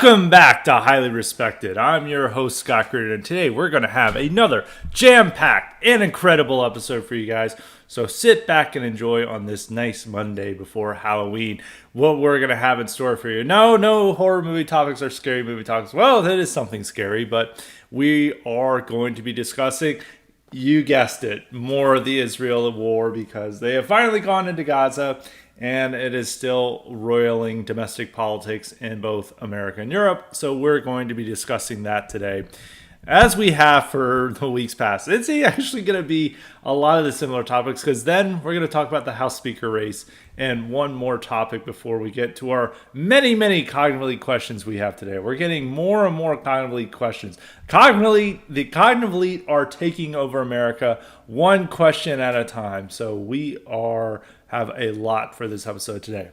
Welcome back to Highly Respected. I'm your host, Scott Greer, and today we're going to have another jam-packed and incredible episode for you guys. So sit back and enjoy on this nice Monday before Halloween what we're going to have in store for you. No horror movie topics or scary movie topics. Well, that is something scary, but we are going to be discussing, you guessed it, more of the Israel war because they have finally gone into Gaza. And it is still roiling domestic politics in both America and Europe. So we're going to be discussing that today, as we have for the weeks past. It's actually going to be a lot of the similar topics, because then we're going to talk about the House Speaker race and one more topic before we get to our many cognitive elite questions we have today. We're getting more and more cognitive elite questions. The cognitive elite are taking over America one question at a time. So we have a lot for this episode today.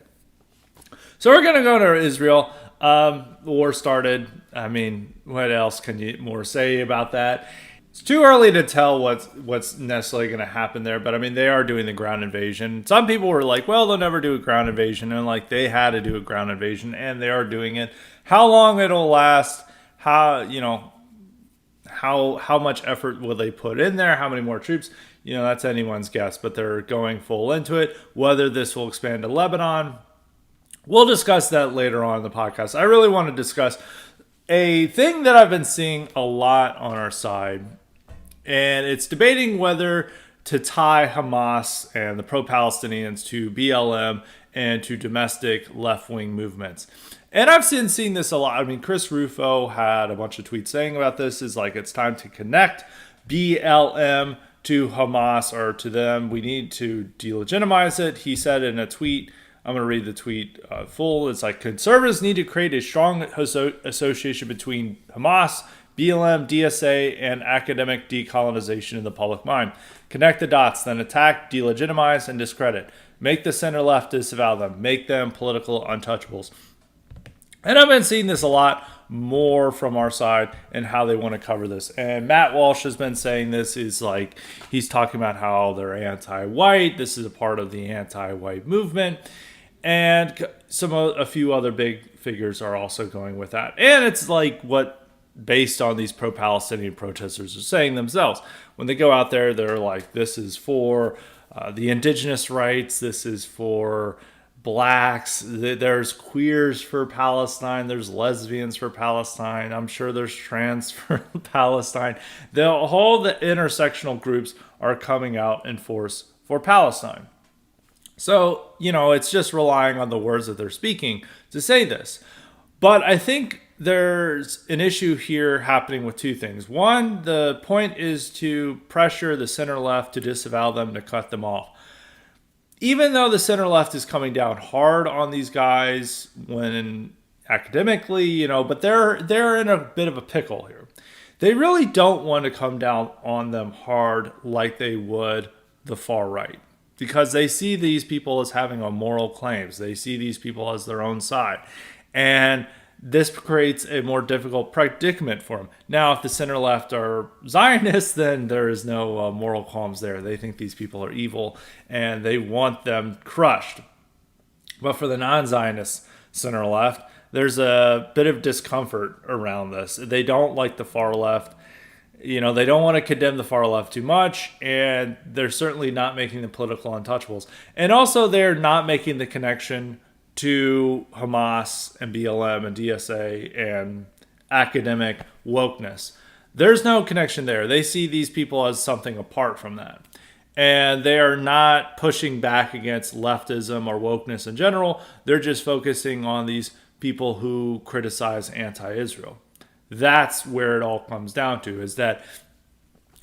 So we're going to go to Israel. The war started. I mean, what else can you more say about that? It's too early to tell what's necessarily going to happen there, but I mean, they are doing the ground invasion. Some people were like, well, they'll never do a ground invasion, and like they had to do a ground invasion, and they are doing it. How long it'll last, how much effort will they put in there, how many more troops, that's anyone's guess, but they're going full into it. Whether this will expand to Lebanon, we'll discuss that later on in the podcast. I really want to discuss a thing that I've been seeing a lot on our side, and it's debating whether to tie Hamas and the pro-Palestinians to BLM and to domestic left-wing movements. And I've seen this a lot. I mean, Chris Rufo had a bunch of tweets saying about this. Is like, it's time to connect BLM to Hamas, or to them. We need to delegitimize it. He said in a tweet, I'm going to read the tweet full. It's like, conservatives need to create a strong association between Hamas, BLM, DSA, and academic decolonization in the public mind. Connect the dots, then attack, delegitimize, and discredit. Make the center-left disavow them. Make them political untouchables. And I've been seeing this a lot more from our side and how they want to cover this. And Matt Walsh has been saying this, is like, he's talking about how they're anti-white. This is a part of the anti-white movement. And a few other big figures are also going with that. And it's like what, based on these pro-Palestinian protesters are saying themselves. When they go out there, they're like, this is for the indigenous rights. This is for blacks. There's queers for Palestine. There's lesbians for Palestine. I'm sure there's trans for Palestine. The intersectional groups are coming out in force for Palestine. So, it's just relying on the words that they're speaking to say this. But I think there's an issue here happening with two things. One, the point is to pressure the center left to disavow them, to cut them off. Even though the center left is coming down hard on these guys when academically, but they're in a bit of a pickle here. They really don't want to come down on them hard like they would the far right, because they see these people as having a moral claims. They see these people as their own side. And this creates a more difficult predicament for them. Now, if the center left are Zionists, then there is no moral qualms there. They think these people are evil and they want them crushed. But for the non-Zionist center left, there's a bit of discomfort around this. They don't like the far left. They don't want to condemn the far left too much, and they're certainly not making the political untouchables. And also, they're not making the connection to Hamas and BLM and DSA and academic wokeness. There's no connection there. They see these people as something apart from that. And they are not pushing back against leftism or wokeness in general. They're just focusing on these people who criticize anti-Israel. That's where it all comes down to, is that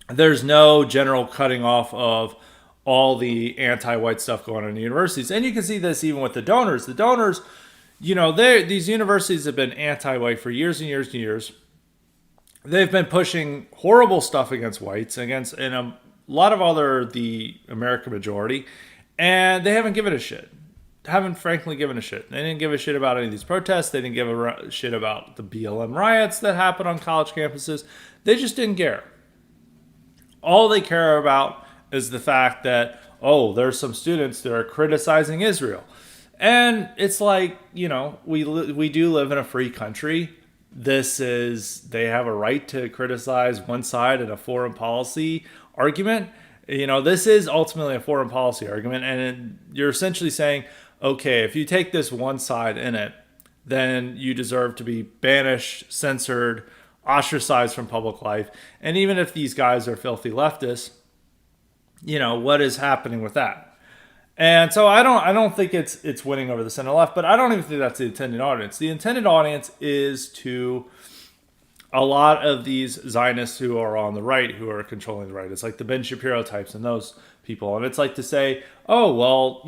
there's no general cutting off of all the anti-white stuff going on in universities. And you can see this even with the donors. The donors, these universities have been anti-white for years and years and years. They've been pushing horrible stuff against whites, and a lot of the American majority, and they haven't given a shit. Haven't frankly given a shit. They didn't give a shit about any of these protests. They didn't give a shit about the BLM riots that happened on college campuses. They just didn't care. All they care about is the fact that, there's some students that are criticizing Israel. And it's like, we do live in a free country. they have a right to criticize one side in a foreign policy argument. This is ultimately a foreign policy argument, and you're essentially saying, okay, if you take this one side in it, then you deserve to be banished, censored, ostracized from public life. And even if these guys are filthy leftists, what is happening with that? And so I don't think it's winning over the center left, but I don't even think that's the intended audience. The intended audience is to a lot of these Zionists who are on the right, who are controlling the right. It's like the Ben Shapiro types and those people. And it's like to say, oh, well,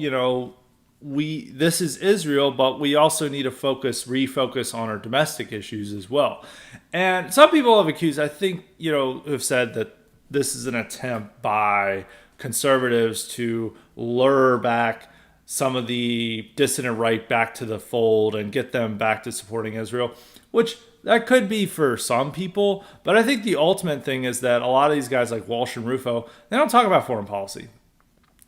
this is Israel, but we also need to refocus on our domestic issues as well. And some people have accused, I think, have said that this is an attempt by conservatives to lure back some of the dissident right back to the fold and get them back to supporting Israel, which that could be for some people. But I think the ultimate thing is that a lot of these guys like Walsh and Rufo, they don't talk about foreign policy.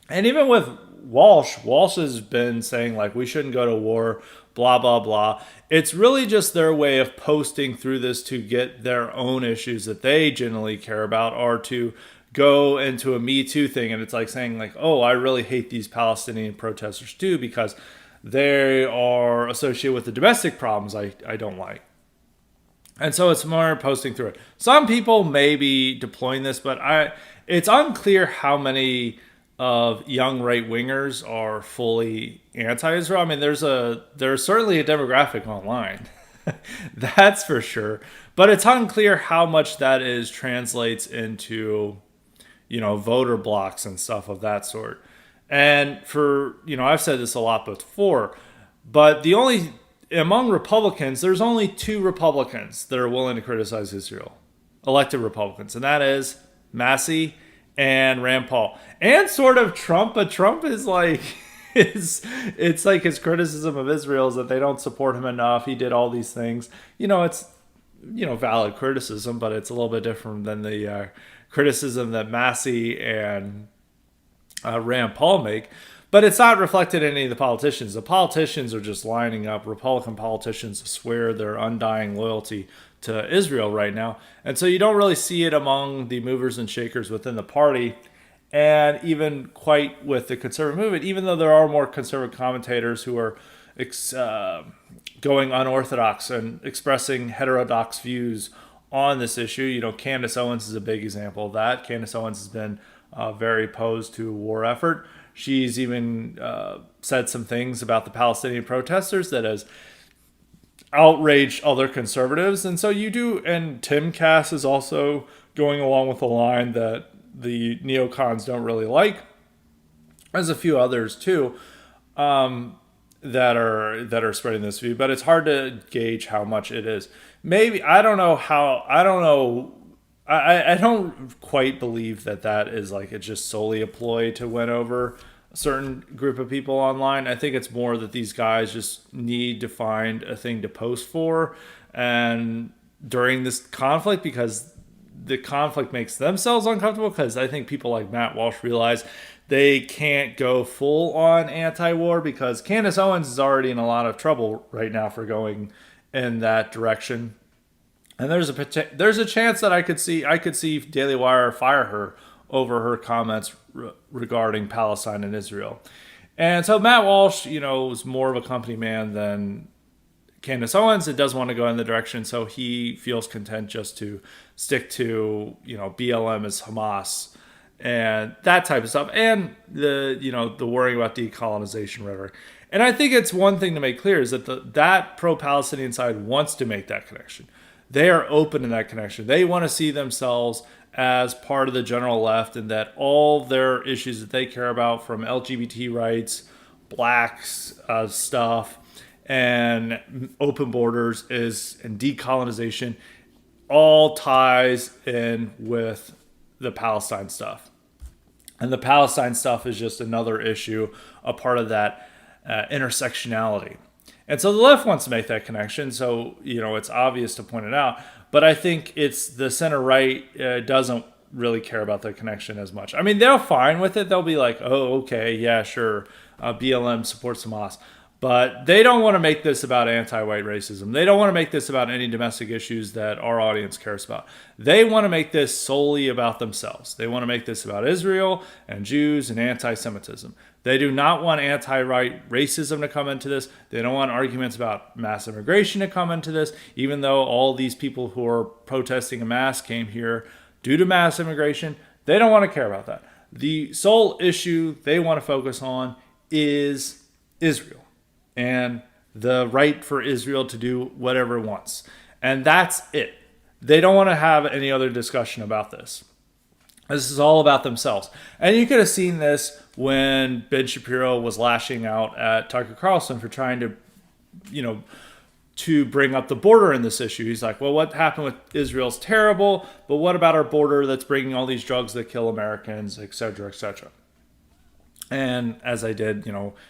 And even with Walsh has been saying like we shouldn't go to war, blah, blah, blah. It's really just their way of posting through this to get their own issues that they generally care about, or to go into a Me Too thing. And it's like saying like, oh, I really hate these Palestinian protesters too because they are associated with the domestic problems I don't like. And so it's more posting through it. Some people may be deploying this, but it's unclear how many of young right-wingers are fully anti-Israel. I mean, there's certainly a demographic online. That's for sure. But it's unclear how much that translates into, voter blocks and stuff of that sort. And I've said this a lot before, but among Republicans, there's only 2 Republicans that are willing to criticize Israel, elected Republicans, and that is Massey and Rand Paul, and sort of Trump. But Trump is like, it's like his criticism of Israel is that they don't support him enough. He did all these things. It's valid criticism, but it's a little bit different than the criticism that Massey and Rand Paul make. But it's not reflected in any of the politicians. The politicians are just lining up, Republican politicians, to swear their undying loyalty to Israel right now. And so you don't really see it among the movers and shakers within the party, and even quite with the conservative movement, even though there are more conservative commentators who are going unorthodox and expressing heterodox views on this issue. Candace Owens is a big example of that. Candace Owens has been very opposed to a war effort. She's even said some things about the Palestinian protesters that has outraged other conservatives. And so and Tim Cass is also going along with a line that the neocons don't really like. There's a few others too that are spreading this view, but it's hard to gauge how much it is. Maybe, I don't know. I don't quite believe that is like it's just solely a ploy to win over a certain group of people online. I think it's more that these guys just need to find a thing to post for, and during this conflict, because the conflict makes themselves uncomfortable, because I think people like Matt Walsh realize they can't go full on anti-war, because Candace Owens is already in a lot of trouble right now for going in that direction. And there's a chance that I could see Daily Wire fire her over her comments regarding Palestine and Israel. And so Matt Walsh, is more of a company man than Candace Owens. It does want to go in the direction, so he feels content just to stick to BLM as Hamas and that type of stuff, and the worrying about decolonization rhetoric. And I think it's one thing to make clear is that that pro-Palestinian side wants to make that connection. They are open to that connection. They want to see themselves as part of the general left, and that all their issues that they care about, from LGBT rights, blacks stuff, and open borders and decolonization, all ties in with the Palestine stuff. And the Palestine stuff is just another issue, a part of that intersectionality. And so the left wants to make that connection, so it's obvious to point it out. But I think it's the center right doesn't really care about the connection as much. I mean, they're fine with it. They'll be like, oh, okay, yeah, sure, BLM supports Hamas. But they don't want to make this about anti-white racism. They don't want to make this about any domestic issues that our audience cares about. They want to make this solely about themselves. They want to make this about Israel and Jews and anti-Semitism. They do not want anti-white racism to come into this. They don't want arguments about mass immigration to come into this, even though all these people who are protesting en masse came here due to mass immigration. They don't want to care about that. The sole issue they want to focus on is Israel and the right for Israel to do whatever it wants. And that's it. They don't want to have any other discussion about this. This is all about themselves. And you could have seen this when Ben Shapiro was lashing out at Tucker Carlson for trying to bring up the border in this issue. He's like, well, what happened with Israel's terrible, but what about our border that's bringing all these drugs that kill Americans, et cetera, et cetera. And as I did,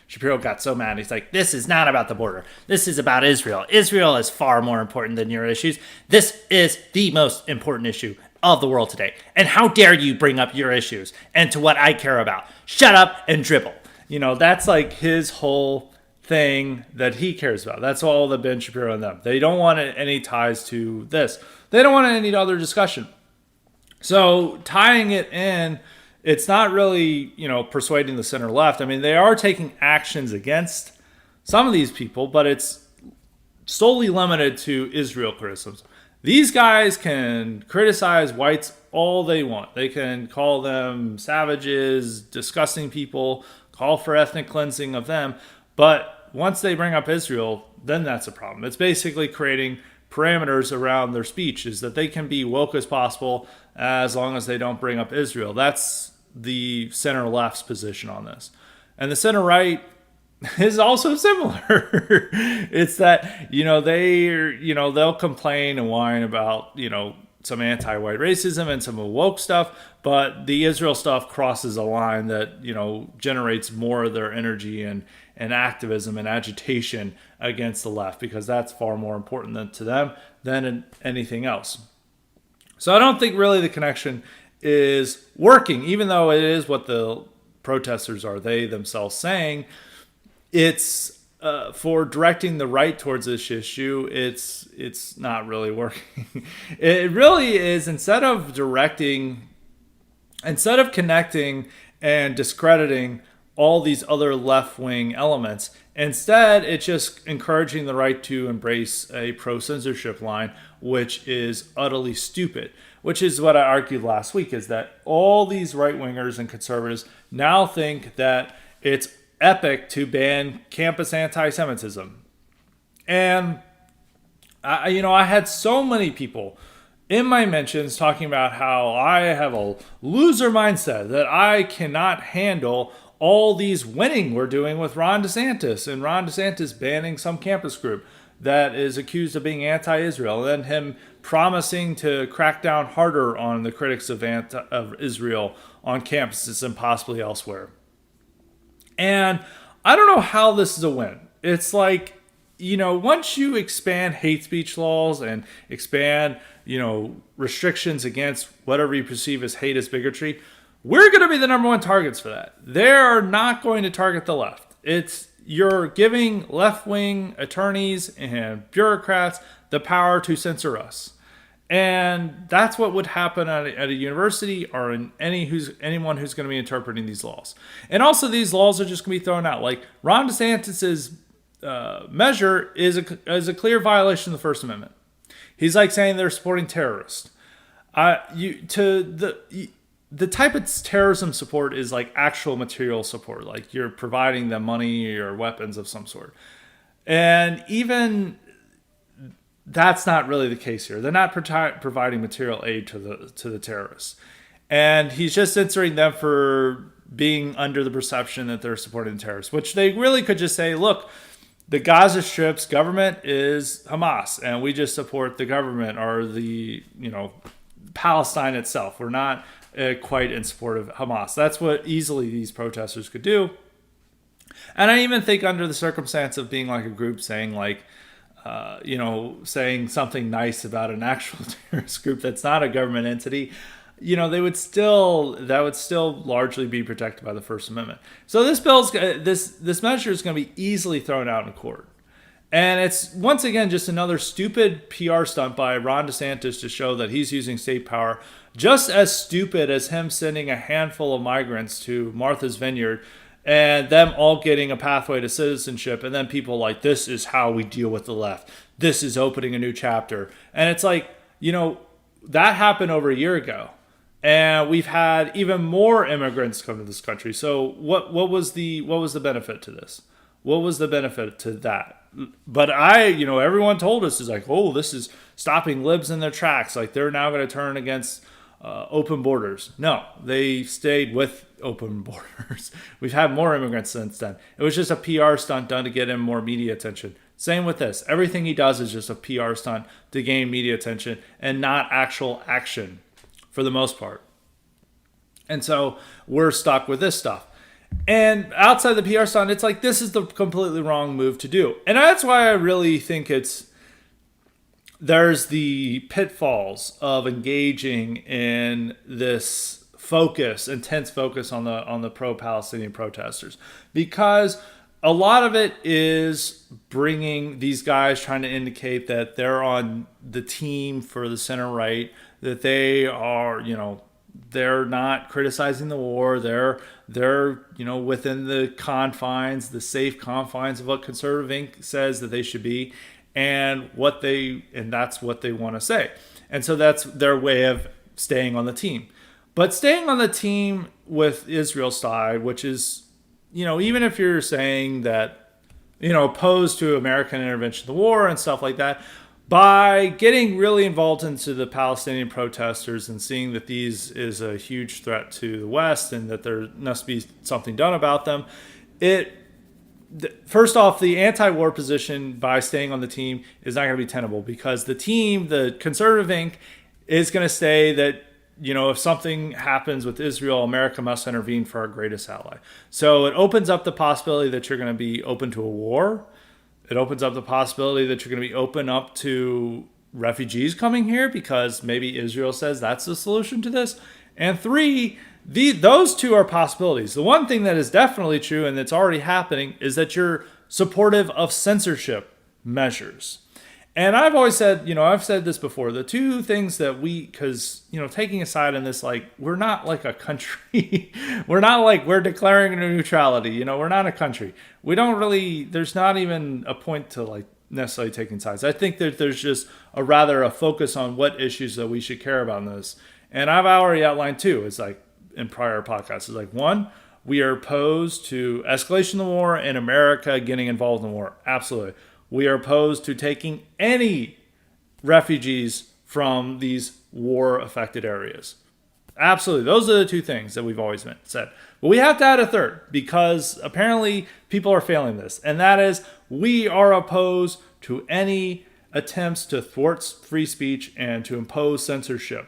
Shapiro got so mad. He's like, this is not about the border. This is about Israel. Israel is far more important than your issues. This is the most important issue of the world today. And how dare you bring up your issues and to what I care about? Shut up and dribble. That's like his whole thing that he cares about. That's all the Ben Shapiro and them. They don't want any ties to this. They don't want any other discussion. So tying it in, it's not really, persuading the center left. I mean, they are taking actions against some of these people, but it's solely limited to Israel criticism. These guys can criticize whites all they want. They can call them savages, disgusting people, call for ethnic cleansing of them. But once they bring up Israel, then that's a problem. It's basically creating parameters around their speech, is that they can be woke as possible as long as they don't bring up Israel. That's the center left's position on this. And the center right is also similar. It's that, they'll complain and whine about, some anti-white racism and some woke stuff, but the Israel stuff crosses a line that, generates more of their energy and activism and agitation against the left, because that's far more important to them than anything else. So I don't think really the connection is working, even though it is what the protesters are, they themselves, saying. It's for directing the right towards this issue, it's not really working. It really is, instead of connecting and discrediting all these other left-wing elements, instead it's just encouraging the right to embrace a pro-censorship line, which is utterly stupid. Which is what I argued last week, is that all these right-wingers and conservatives now think that it's epic to ban campus anti-Semitism. And, I had so many people in my mentions talking about how I have a loser mindset, that I cannot handle all these winning we're doing with Ron DeSantis, and Ron DeSantis banning some campus group that is accused of being anti-Israel, and then him promising to crack down harder on the critics of Israel on campuses and possibly elsewhere. And I don't know how this is a win. It's like, once you expand hate speech laws and expand, restrictions against whatever you perceive as hate as bigotry, we're going to be the number one targets for that. They're not going to target the left. You're giving left-wing attorneys and bureaucrats the power to censor us. And that's what would happen at a university or in anyone who's going to be interpreting these laws. And also, these laws are just going to be thrown out. Like, Ron DeSantis's measure is a clear violation of the First Amendment. He's like saying they're supporting terrorists. The type of terrorism support is like actual material support, like you're providing them money or weapons of some sort. And even that's not really the case here. They're not providing material aid to the terrorists. And he's just censoring them for being under the perception that they're supporting terrorists, which they really could just say, look, the Gaza Strip's government is Hamas, and we just support the government, or the, Palestine itself. We're not quite in support of Hamas. That's what easily these protesters could do. And I even think under the circumstance of being like a group saying saying something nice about an actual terrorist group that's not a government entity, they would still that would still largely be protected by the First Amendment. So this measure is going to be easily thrown out in court. And it's, once again, just another stupid PR stunt by Ron DeSantis to show that he's using state power. Just as stupid as him sending a handful of migrants to Martha's Vineyard and them all getting a pathway to citizenship. And then people like, this is how we deal with the left. This is opening a new chapter. And it's like, that happened over a year ago. And we've had even more immigrants come to this country. So what was the benefit to this? What was the benefit to that? But everyone told us is like, oh, this is stopping libs in their tracks. Like they're now going to turn against open borders. No, they stayed with open borders. We've had more immigrants since then. It was just a PR stunt done to get him more media attention. Same with this. Everything he does is just a PR stunt to gain media attention and not actual action for the most part. And so we're stuck with this stuff. And outside the PR stunt, it's like, this is the completely wrong move to do. And that's why I really think there's the pitfalls of engaging in this intense focus on the pro-Palestinian protesters. Because a lot of it is bringing these guys trying to indicate that they're on the team for the center right, that they are, they're not criticizing the war. They're within the confines, the safe confines of what Conservative Inc. says that they should be, and that's what they want to say. And so that's their way of staying on the team. But staying on the team with Israel's side, which is, even if you're saying that, opposed to American intervention in the war and stuff like that, by getting really involved into the Palestinian protesters and seeing that these is a huge threat to the West and that there must be something done about them, first off, the anti-war position by staying on the team is not going to be tenable, because the team, the Conservative Inc., is going to say that, if something happens with Israel, America must intervene for our greatest ally. So it opens up the possibility that you're going to be open to a war. It opens up the possibility that you're going to be open up to refugees coming here, because maybe Israel says that's the solution to this. And three, those two are possibilities. The one thing that is definitely true and that's already happening is that you're supportive of censorship measures. And I've always said, I've said this before, the two things that because, taking a side in this, like, we're not like a country. We're not like we're declaring a neutrality. We're not a country. We don't really, there's not even a point to like necessarily taking sides. I think that there's just a focus on what issues that we should care about in this. And I've already outlined two. It's like in prior podcasts. It's like, one, we are opposed to escalation of the war and America getting involved in the war. Absolutely. We are opposed to taking any refugees from these war-affected areas. Absolutely. Those are the two things that we've always said. But we have to add a third, because apparently people are failing this. And that is, we are opposed to any attempts to thwart free speech and to impose censorship.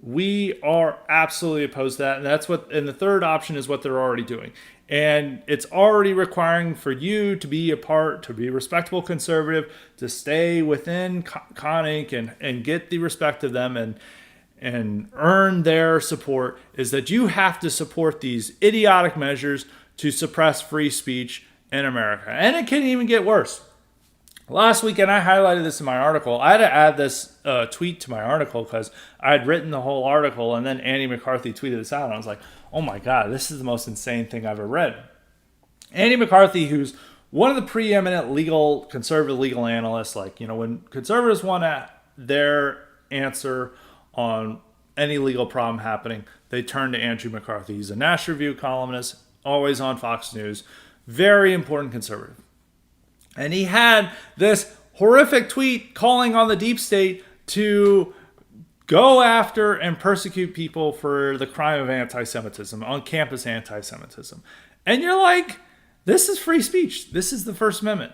We are absolutely opposed to that. And the third option is what they're already doing. And it's already requiring for you to be to be a respectable conservative, to stay within Con Inc. and get the respect of them and earn their support, is that you have to support these idiotic measures to suppress free speech in America. And it can even get worse. Last weekend, I highlighted this in my article. I had to add this tweet to my article because I had written the whole article, and then Andy McCarthy tweeted this out, and I was like, oh my God, this is the most insane thing I've ever read. Andy McCarthy, who's one of the preeminent conservative legal analysts, when conservatives want their answer on any legal problem happening, they turn to Andrew McCarthy. He's a National Review columnist, always on Fox News, very important conservative. And he had this horrific tweet calling on the deep state to go after and persecute people for the crime of anti-Semitism, on campus anti-Semitism. And you're like, this is free speech. This is the First Amendment.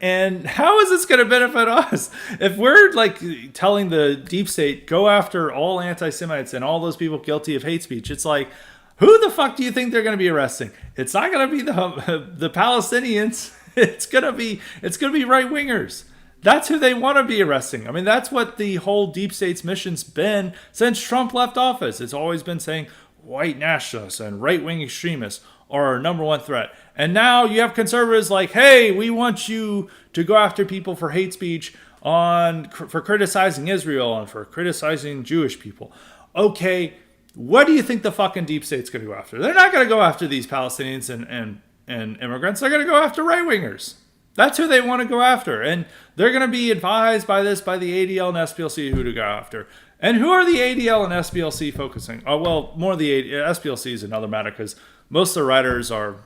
And how is this going to benefit us? If we're telling the deep state, go after all anti-Semites and all those people guilty of hate speech, it's like, who the fuck do you think they're going to be arresting? It's not going to be the Palestinians. It's gonna be right wingers. That's who they want to be arresting. I mean, that's what the whole deep state's mission's been since Trump left office. It's always been saying white nationalists and right-wing extremists are our number one threat. And now you have conservatives like, hey, we want you to go after people for hate speech for criticizing Israel and for criticizing Jewish people. Okay, what do you think the fucking deep state's going to go after? They're not going to go after these Palestinians and immigrants. They're going to go after right-wingers. That's who they want to go after. And they're going to be advised by the ADL and SPLC who to go after. And who are the ADL and SPLC focusing? Oh, well, more of the SPLC is another matter because most of the writers are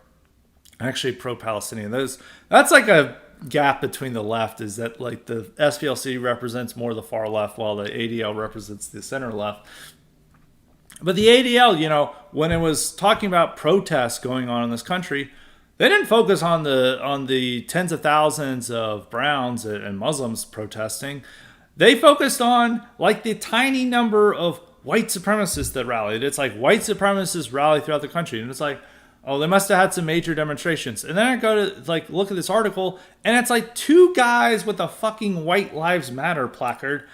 actually pro-Palestinian. That's like a gap between the left, is that like the SPLC represents more the far left while the ADL represents the center left. But the ADL, when it was talking about protests going on in this country, they didn't focus on the tens of thousands of Browns and Muslims protesting. They focused on like the tiny number of white supremacists that rallied. It's like white supremacists rally throughout the country, and it's like, oh, they must have had some major demonstrations. And then I go to like look at this article, and it's like two guys with a fucking White Lives Matter placard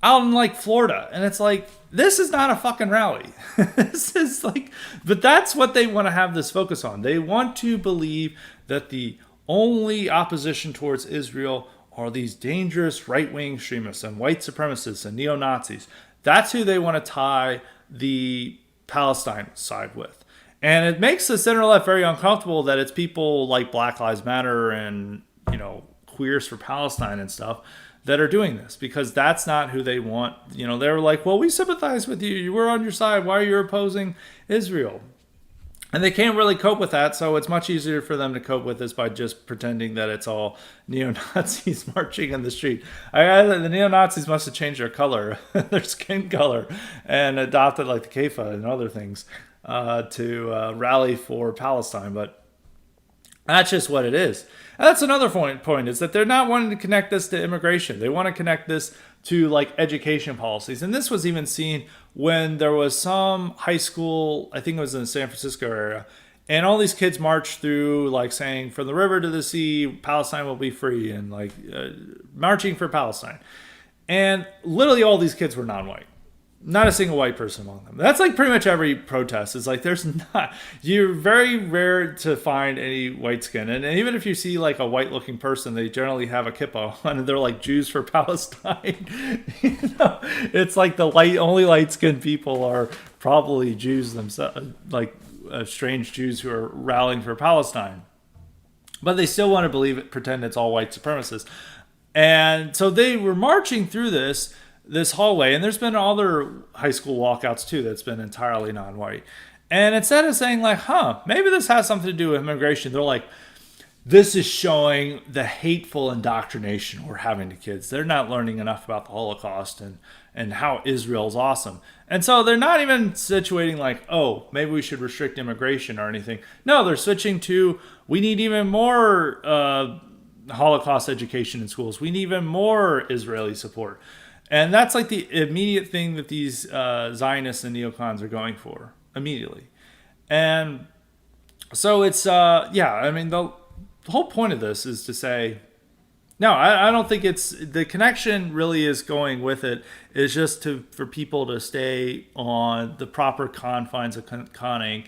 out in like Florida, and it's like, this is not a fucking rally. This is like, but that's what they want to have this focus on. They want to believe that the only opposition towards Israel are these dangerous right-wing extremists and white supremacists and neo-Nazis. That's who they want to tie the Palestine side with. And it makes the center left very uncomfortable that it's people like Black Lives Matter and, Queers for Palestine and stuff that are doing this, because that's not who they want. They're like, well, we sympathize with you. You were on your side. Why are you opposing Israel? And they can't really cope with that, so it's much easier for them to cope with this by just pretending that it's all neo-Nazis marching in the street. The neo-Nazis must have changed their color, their skin color, and adopted like the kefah and other things to rally for Palestine. But that's just what it is. And that's another point is that they're not wanting to connect this to immigration. They want to connect this to like education policies. And this was even seen when there was some high school, I think it was in the San Francisco area, and all these kids marched through like saying, from the river to the sea, Palestine will be free, and like marching for Palestine. And literally all these kids were non-white. Not a single white person among them. That's like pretty much every protest. It's like you're very rare to find any white skin. And even if you see like a white looking person, they generally have a kippah on, and they're like Jews for Palestine. It's like the only light skinned people are probably Jews themselves, like strange Jews who are rallying for Palestine. But they still want to pretend it's all white supremacists. And so they were marching through this hallway, and there's been other high school walkouts too that's been entirely non-white. And instead of saying like, maybe this has something to do with immigration, they're like, this is showing the hateful indoctrination we're having to kids. They're not learning enough about the Holocaust and how Israel's awesome. And so they're not even situating like, oh, maybe we should restrict immigration or anything. No, they're switching to, we need even more Holocaust education in schools. We need even more Israeli support. And that's like the immediate thing that these Zionists and neocons are going for immediately. And so it's, the whole point of this is to say, no, I don't think the connection really is going with it is just for people to stay on the proper confines of Con Inc.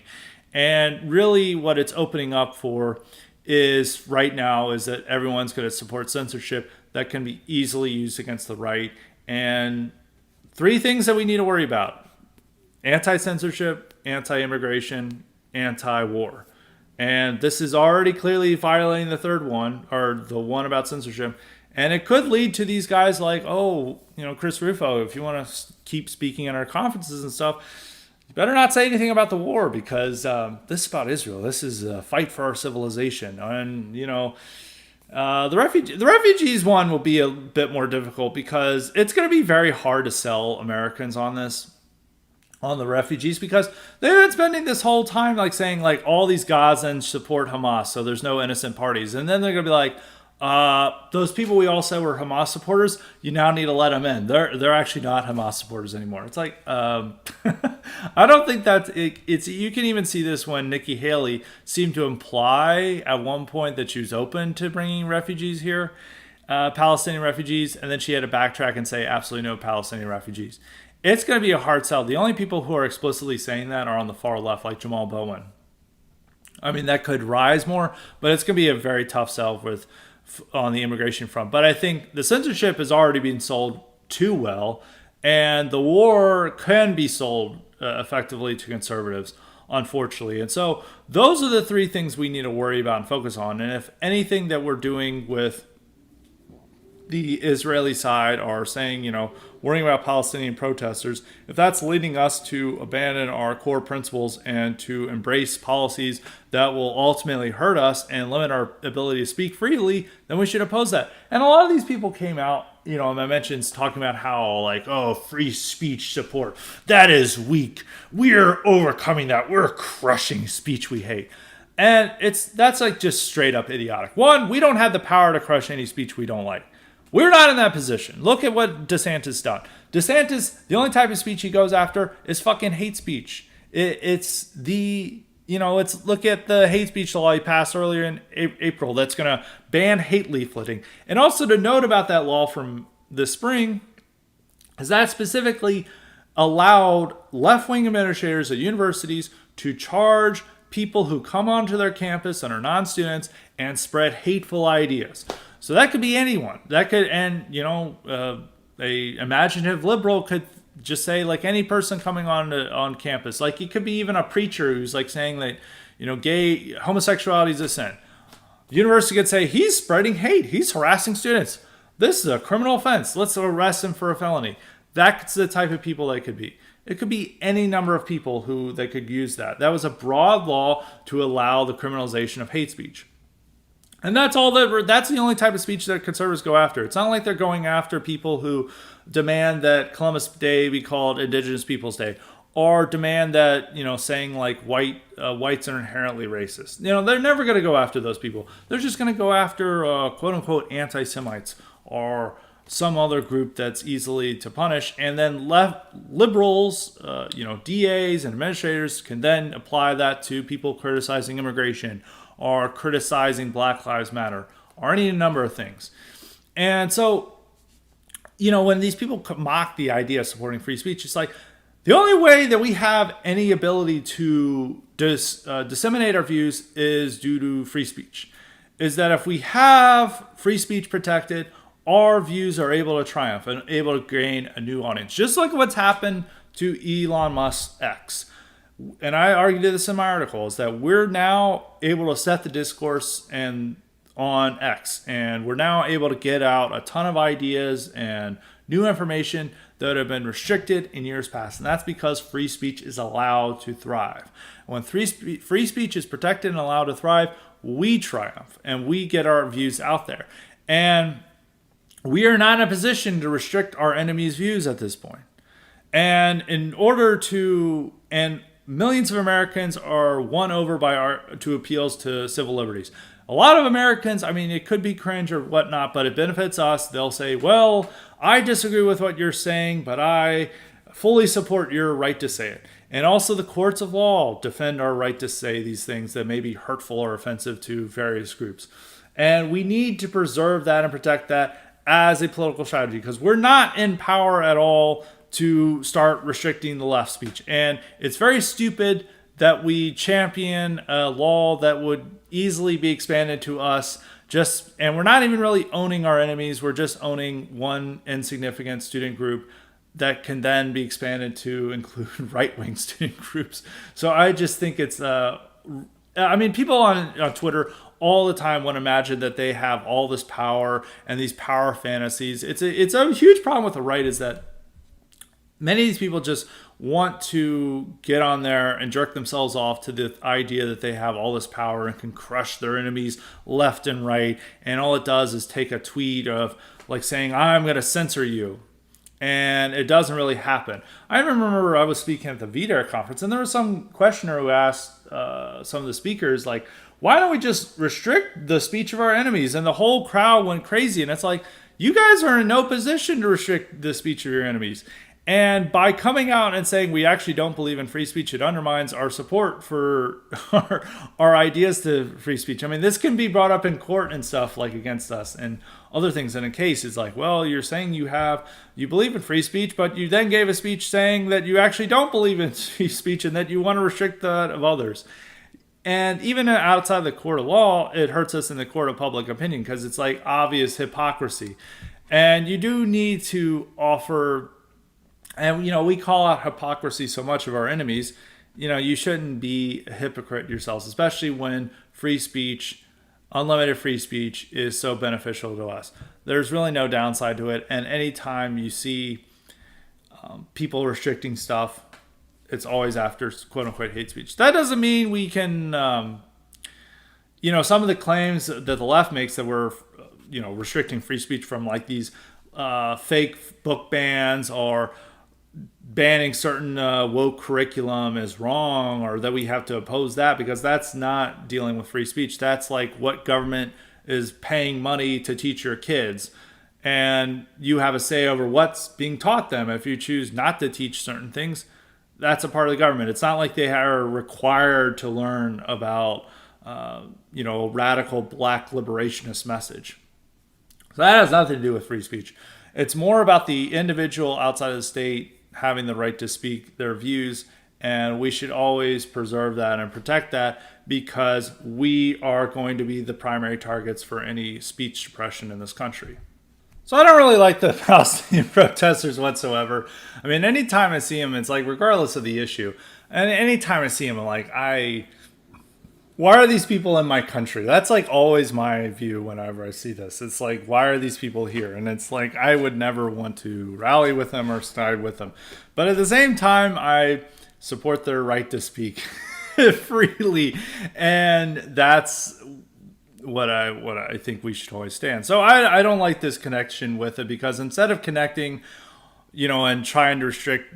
And really what it's opening up for is right now is that everyone's going to support censorship that can be easily used against the right. And three things that we need to worry about: anti-censorship, anti-immigration, anti-war. And this is already clearly violating the third one, or the one about censorship. And it could lead to these guys like, Chris Rufo, if you want to keep speaking at our conferences and stuff, you better not say anything about the war, because this is about Israel. This is a fight for our civilization. And, the refugees one will be a bit more difficult, because it's going to be very hard to sell Americans on the refugees, because they've been spending this whole time like saying like all these Gazans support Hamas, so there's no innocent parties. And then they're going to be like, those people we all said were Hamas supporters, you now need to let them in. They're actually not Hamas supporters anymore. It's like, I don't think that's it's you can even see this when Nikki Haley seemed to imply at one point that she was open to bringing refugees here. Palestinian refugees, and then she had to backtrack and say absolutely no Palestinian refugees. It's going to be a hard sell. The only people who are explicitly saying that are on the far left, like Jamal Bowen. I mean, that could rise more, but it's going to be a very tough sell on the immigration front. But I think the censorship is already being sold too well, and the war can be sold effectively to conservatives, unfortunately. And so those are the three things we need to worry about and focus on. And if anything that we're doing with the Israeli side are saying, worrying about Palestinian protesters, if that's leading us to abandon our core principles and to embrace policies that will ultimately hurt us and limit our ability to speak freely, then we should oppose that. And a lot of these people came out, in my mentions talking about how free speech support, that is weak. We're overcoming that. We're crushing speech we hate. And that's just straight up idiotic. One, we don't have the power to crush any speech we don't like. We're not in that position. Look at what DeSantis done. DeSantis, the only type of speech he goes after is fucking hate speech. Let's look at the hate speech law he passed earlier in April that's going to ban hate leafleting. And also to note about that law from this spring is that specifically allowed left-wing administrators at universities to charge people who come onto their campus and are non-students and spread hateful ideas. So that could be anyone. That could, and a imaginative liberal could just say any person coming on campus. It could be even a preacher who's saying that gay homosexuality is a sin. The university could say he's spreading hate. He's harassing students. This is a criminal offense. Let's arrest him for a felony. That's the type of people that could be. It could be any number of people who they could use that. That was a broad law to allow the criminalization of hate speech. And that's the only type of speech that conservatives go after. It's not like they're going after people who demand that Columbus Day be called Indigenous Peoples Day, or demand that, saying whites are inherently racist. They're never going to go after those people. They're just going to go after quote unquote anti-Semites or some other group that's easily to punish. And then liberals, DAs and administrators can then apply that to people criticizing immigration or criticizing Black Lives Matter, or any number of things. And so, when these people mock the idea of supporting free speech, it's the only way that we have any ability to disseminate our views is due to free speech. Is that if we have free speech protected, our views are able to triumph and able to gain a new audience. Just like what's happened to Elon Musk's X. And I argued this in my article, is that we're now able to set the discourse on X. And we're now able to get out a ton of ideas and new information that have been restricted in years past. And that's because free speech is allowed to thrive. When free speech is protected and allowed to thrive, we triumph and we get our views out there. And we are not in a position to restrict our enemies' views at this point. And millions of Americans are won over by to appeals to civil liberties. A lot of Americans, it could be cringe or whatnot, but it benefits us. They'll say, well, I disagree with what you're saying, but I fully support your right to say it. And also the courts of law defend our right to say these things that may be hurtful or offensive to various groups. And we need to preserve that and protect that as a political strategy, because we're not in power at all to start restricting the left speech. And it's very stupid that we champion a law that would easily be expanded to us and we're not even really owning our enemies. We're just owning one insignificant student group that can then be expanded to include right-wing student groups. So I just think it's, people on Twitter all the time want to imagine that they have all this power and these power fantasies. It's a huge problem with the right is that many of these people just want to get on there and jerk themselves off to the idea that they have all this power and can crush their enemies left and right. And all it does is take a tweet of saying, I'm going to censor you. And it doesn't really happen. I remember I was speaking at the VDARE conference and there was some questioner who asked some of the speakers, why don't we just restrict the speech of our enemies? And the whole crowd went crazy. And it's you guys are in no position to restrict the speech of your enemies. And by coming out and saying we actually don't believe in free speech, it undermines our support for our ideas to free speech. I mean, this can be brought up in court and stuff, like against us and other things. In a case, it's like, well, you're saying you believe in free speech, but you then gave a speech saying that you actually don't believe in free speech and that you want to restrict that of others. And even outside the court of law, it hurts us in the court of public opinion because it's like obvious hypocrisy. And you do need to offer. And, we call out hypocrisy so much of our enemies. You shouldn't be a hypocrite yourselves, especially when free speech, unlimited free speech, is so beneficial to us. There's really no downside to it. And anytime you see people restricting stuff, it's always after quote unquote hate speech. That doesn't mean we can, some of the claims that the left makes that we're, restricting free speech from like these fake book bans or banning certain woke curriculum is wrong, or that we have to oppose that, because that's not dealing with free speech. That's like what government is paying money to teach your kids, and you have a say over what's being taught them. If you choose not to teach certain things, that's a part of the government. It's not like they are required to learn about a radical black liberationist message. So that has nothing to do with free speech. It's more about the individual outside of the state having the right to speak their views, and we should always preserve that and protect that, because we are going to be the primary targets for any speech suppression in this country. So I don't really like the Palestinian protesters whatsoever. I mean, anytime I see them, it's like, regardless of the issue, and anytime I see them, I'm like, why are these people in my country? That's like always my view whenever I see this. It's like, why are these people here? And it's like, I would never want to rally with them or side with them. But at the same time, I support their right to speak freely. And that's what I think we should always stand. So I don't like this connection with it, because instead of connecting, and trying to restrict,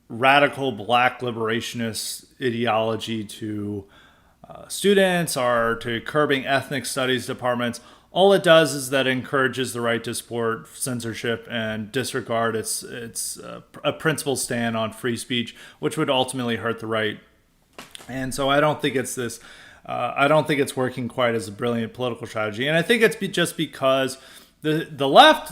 radical black liberationist ideology to students or to curbing ethnic studies departments, all it does is that it encourages the right to support censorship and disregard its a principled stand on free speech, which would ultimately hurt the right. And so I don't think it's this. I don't think it's working quite as a brilliant political strategy, and I think it's just because the left,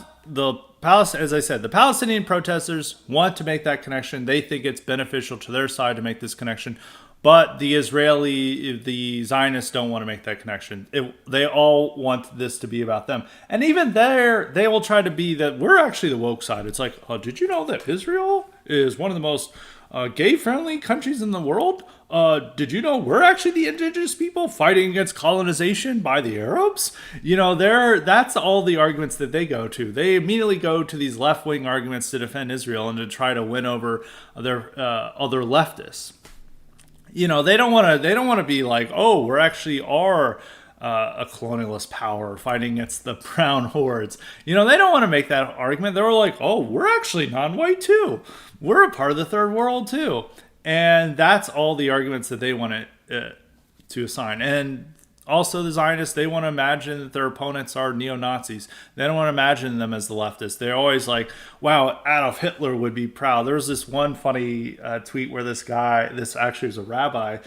as I said, the Palestinian protesters want to make that connection. They think it's beneficial to their side to make this connection. But the Zionists don't want to make that connection. They all want this to be about them. And even there, they will try to be that we're actually the woke side. It's like, did you know that Israel is one of the most gay-friendly countries in the world? Did you know we're actually the indigenous people fighting against colonization by the Arabs? That's all the arguments that they go to. They immediately go to these left-wing arguments to defend Israel and to try to win over their other leftists. They don't want to be like, we're actually a colonialist power fighting against the brown hordes. They don't want to make that argument. They're like, we're actually non-white too. We're a part of the third world too. And that's all the arguments that they want to assign. And also the Zionists, they want to imagine that their opponents are neo-Nazis. They don't want to imagine them as the leftists. They're always like, wow, Adolf Hitler would be proud. There was this one funny tweet where this actually was a rabbi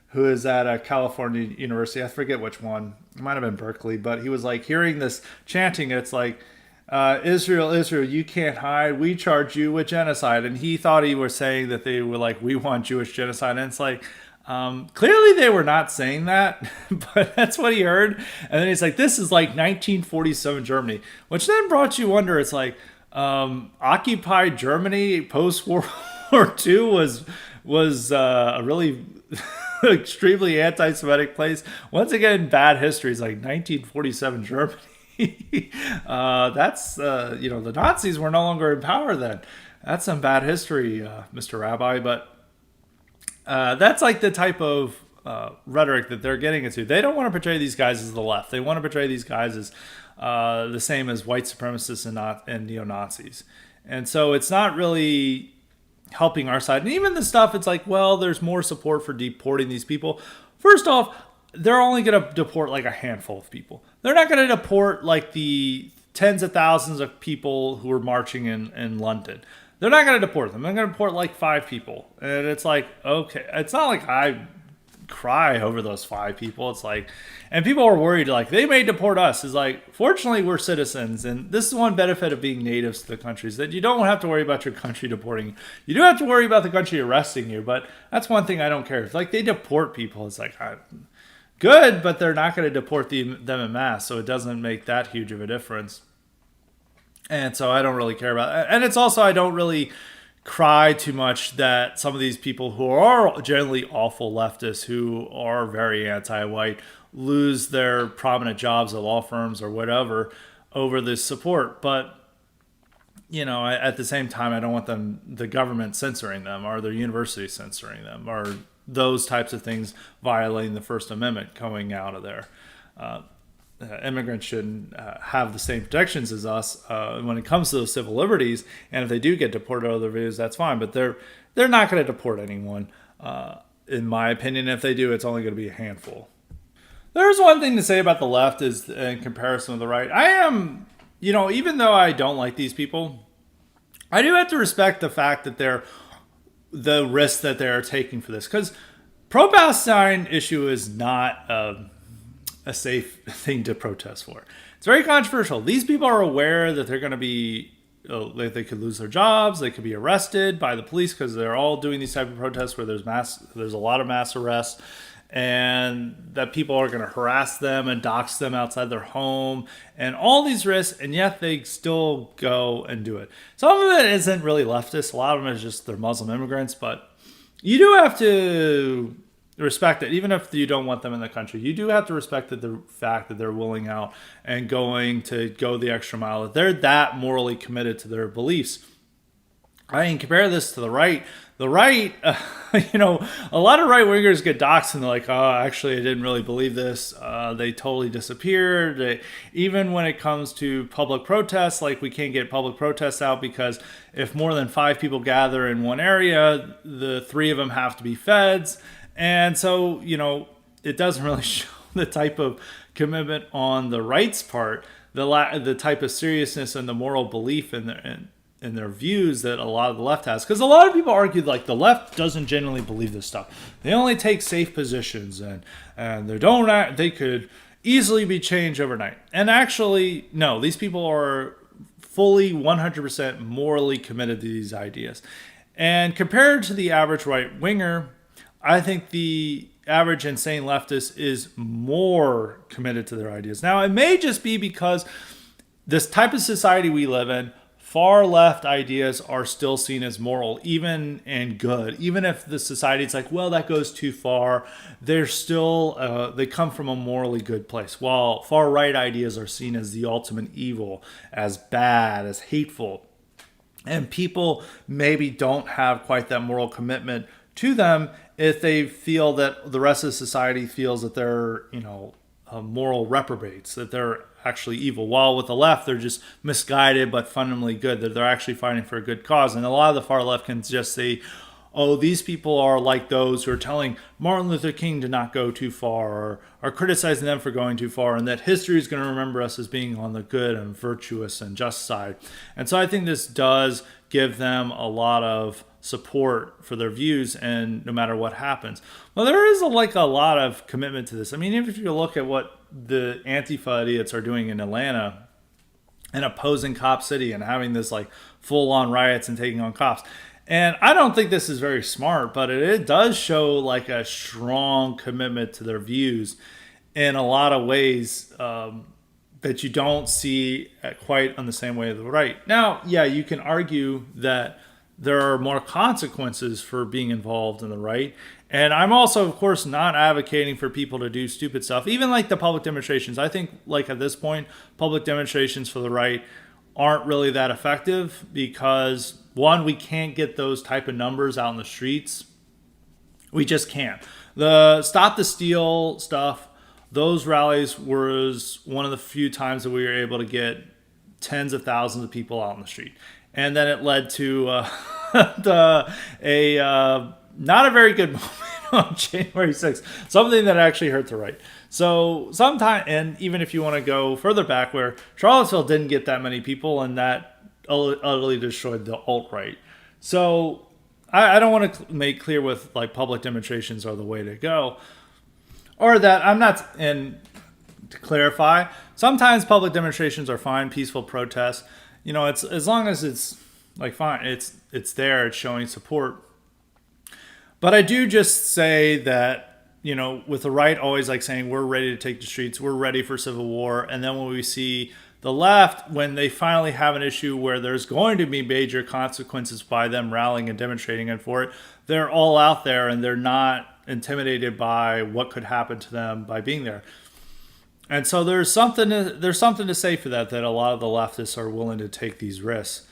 who is at a California university. I forget which one. It might have been Berkeley. But he was like hearing this chanting. It's like, Israel, Israel, you can't hide. We charge you with genocide. And he thought he was saying that they were like, we want Jewish genocide. And it's like, clearly they were not saying that, but that's what he heard. And then he's like, this is like 1947 Germany, which then brought you wonder. It's like, occupied Germany post-World War II was a really extremely anti-Semitic place. Once again, bad history is like 1947 Germany. That's, the Nazis were no longer in power then. That's some bad history, Mr. Rabbi, but that's like the type of rhetoric that they're getting into. They don't want to portray these guys as the left. They want to portray these guys as the same as white supremacists and neo-Nazis. And so it's not really helping our side. And even the stuff, it's like, well, there's more support for deporting these people. First off, they're only going to deport like a handful of people. They're not going to deport like the tens of thousands of people who were marching in London. They're not going to deport them. They're going to deport like 5 people. And it's like, okay, it's not like I cry over those 5 people. It's like, and people are worried, like, they may deport us. It's like, fortunately, we're citizens. And this is one benefit of being natives to the country, is that you don't have to worry about your country deporting you. You do have to worry about the country arresting you, but that's one thing I don't care. It's like, they deport people. It's like, good, but they're not going to deport them en masse, so it doesn't make that huge of a difference. And so I don't really care about it. And it's also, I don't really cry too much that some of these people who are generally awful leftists, who are very anti-white, lose their prominent jobs at law firms or whatever over this support. But, you know, at the same time, I don't want the government censoring them, or their university censoring them, or those types of things violating the First Amendment coming out of there. Immigrants shouldn't have the same protections as us when it comes to those civil liberties. And if they do get deported out of their views, that's fine. But they're not going to deport anyone, in my opinion. If they do, it's only going to be a handful. There's one thing to say about the left is, in comparison with the right, I am, you know, even though I don't like these people, I do have to respect the fact that the risk that they're taking for this. Because pro-Palestine issue is not a safe thing to protest for. It's very controversial. These people are aware that they're going to be, they could lose their jobs, they could be arrested by the police, because they're all doing these type of protests where there's a lot of mass arrests, and that people are going to harass them and dox them outside their home, and all these risks, and yet they still go and do it. Some of it isn't really leftist. A lot of them is just they're Muslim immigrants, but you do have to respect it. Even if you don't want them in the country, you do have to respect the fact that they're willing out and going to go the extra mile, that they're that morally committed to their beliefs. I mean, compare this to the right. The right, you know, a lot of right-wingers get doxxed and they're like, oh, actually, I didn't really believe this. They totally disappeared. Even when it comes to public protests, like, we can't get public protests out because if more than 5 people gather in one area, the 3 of them have to be feds. And so, you know, it doesn't really show the type of commitment on the right's part, the type of seriousness and the moral belief in their views that a lot of the left has. Because a lot of people argue, like, the left doesn't genuinely believe this stuff. They only take safe positions, and they could easily be changed overnight. And actually, no, these people are fully 100% morally committed to these ideas. And compared to the average right-winger, I think the average insane leftist is more committed to their ideas. Now, it may just be because this type of society we live in, far left ideas are still seen as moral, even and good. Even if the society is like, well, that goes too far, they're still, they come from a morally good place. While far right ideas are seen as the ultimate evil, as bad, as hateful. And people maybe don't have quite that moral commitment to them if they feel that the rest of society feels that they're, you know, moral reprobates, that they're actually evil. While with the left, they're just misguided but fundamentally good, that they're actually fighting for a good cause. And a lot of the far left can just say, oh, these people are like those who are telling Martin Luther King to not go too far, or are criticizing them for going too far, and that history is going to remember us as being on the good and virtuous and just side. And so I think this does give them a lot of support for their views, and no matter what happens. Well, there is a lot of commitment to this. I mean, if you look at what the Antifa idiots are doing in Atlanta and opposing Cop City and having this like full-on riots and taking on cops. And I don't think this is very smart, but it does show like a strong commitment to their views in a lot of ways that you don't see quite on the same way of the right. Now, yeah, you can argue that there are more consequences for being involved in the right. And I'm also, of course, not advocating for people to do stupid stuff, even like the public demonstrations. I think, like, at this point, public demonstrations for the right aren't really that effective because, one, we can't get those type of numbers out in the streets. We just can't. The Stop the Steal stuff, those rallies was one of the few times that we were able to get tens of thousands of people out in the street. And then it led to not a very good moment on January 6th, something that actually hurt the right. So sometime, and even if you want to go further back, where Charlottesville didn't get that many people, and that utterly destroyed the alt-right. So I don't want to make clear with like public demonstrations are the way to go, or that I'm not. And to clarify, sometimes public demonstrations are fine, peaceful protests. It's as long as it's like fine, it's there, it's showing support. But I do just say that, with the right always like saying we're ready to take the streets, we're ready for civil war, and then when we see the left, when they finally have an issue where there's going to be major consequences by them rallying and demonstrating and for it, they're all out there and they're not intimidated by what could happen to them by being there. And so there's something to say for that a lot of the leftists are willing to take these risks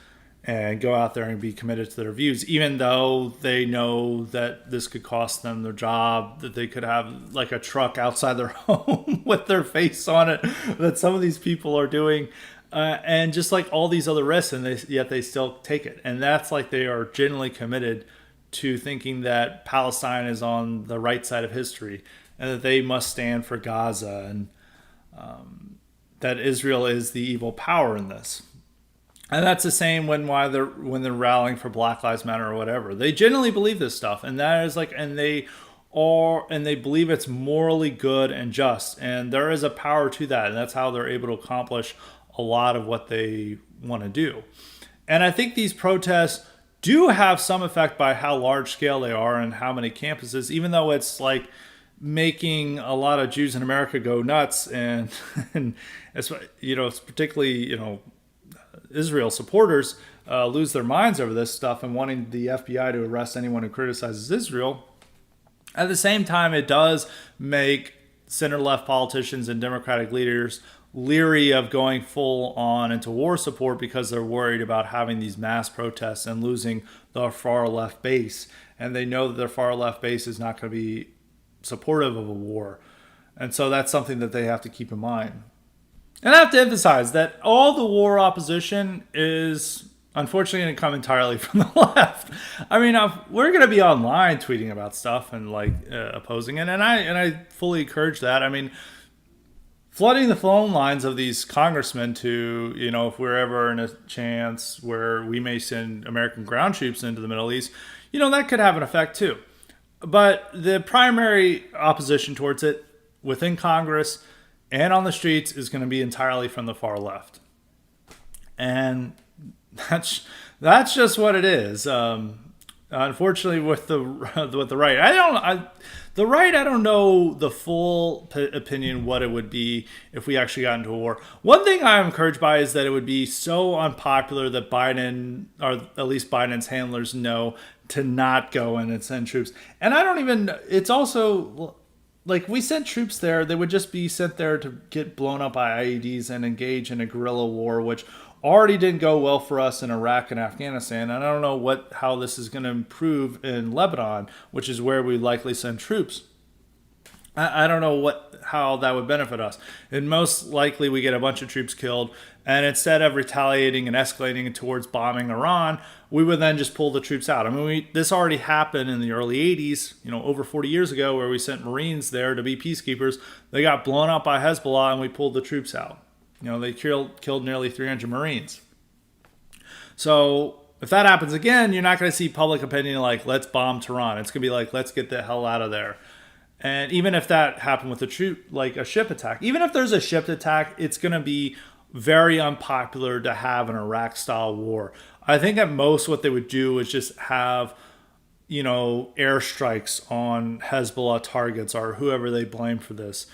and go out there and be committed to their views, even though they know that this could cost them their job, that they could have like a truck outside their home with their face on it, that some of these people are doing, and just like all these other risks, and yet they still take it. And that's like they are genuinely committed to thinking that Palestine is on the right side of history and that they must stand for Gaza, and that Israel is the evil power in this. And that's the same when they're rallying for Black Lives Matter or whatever. They genuinely believe this stuff, and that is like, and they believe it's morally good and just, and there is a power to that, and that's how they're able to accomplish a lot of what they want to do. And I think these protests do have some effect by how large scale they are and how many campuses, even though it's like making a lot of Jews in America go nuts, and it's particularly Israel supporters lose their minds over this stuff and wanting the FBI to arrest anyone who criticizes Israel. At the same time, it does make center-left politicians and Democratic leaders leery of going full on into war support because they're worried about having these mass protests and losing the far-left base. And they know that their far-left base is not going to be supportive of a war. And so that's something that they have to keep in mind. And I have to emphasize that all the war opposition is unfortunately going to come entirely from the left. I mean, we're going to be online tweeting about stuff and opposing it, and I fully encourage that. I mean, flooding the phone lines of these congressmen to, if we're ever in a chance where we may send American ground troops into the Middle East, that could have an effect too. But the primary opposition towards it within Congress and on the streets is going to be entirely from the far left. And that's just what it is. Unfortunately, with the right, I don't know the full opinion what it would be if we actually got into a war. One thing I'm encouraged by is that it would be so unpopular that Biden, or at least Biden's handlers, know to not go in and send troops. And it's also like, we sent troops there, they would just be sent there to get blown up by IEDs and engage in a guerrilla war, which already didn't go well for us in Iraq and Afghanistan. And I don't know how this is going to improve in Lebanon, which is where we likely send troops. I don't know how that would benefit us. And most likely we get a bunch of troops killed, and instead of retaliating and escalating towards bombing Iran, we would then just pull the troops out. I mean, this already happened in the early 80s, over 40 years ago, where we sent Marines there to be peacekeepers. They got blown up by Hezbollah, and we pulled the troops out. They killed nearly 300 Marines. So if that happens again, you're not going to see public opinion like, let's bomb Tehran. It's going to be like, let's get the hell out of there. And even if that happened with a ship attack, even if there's a ship attack, it's going to be very unpopular to have an Iraq-style war. I think at most what they would do is just have, airstrikes on Hezbollah targets or whoever they blame for this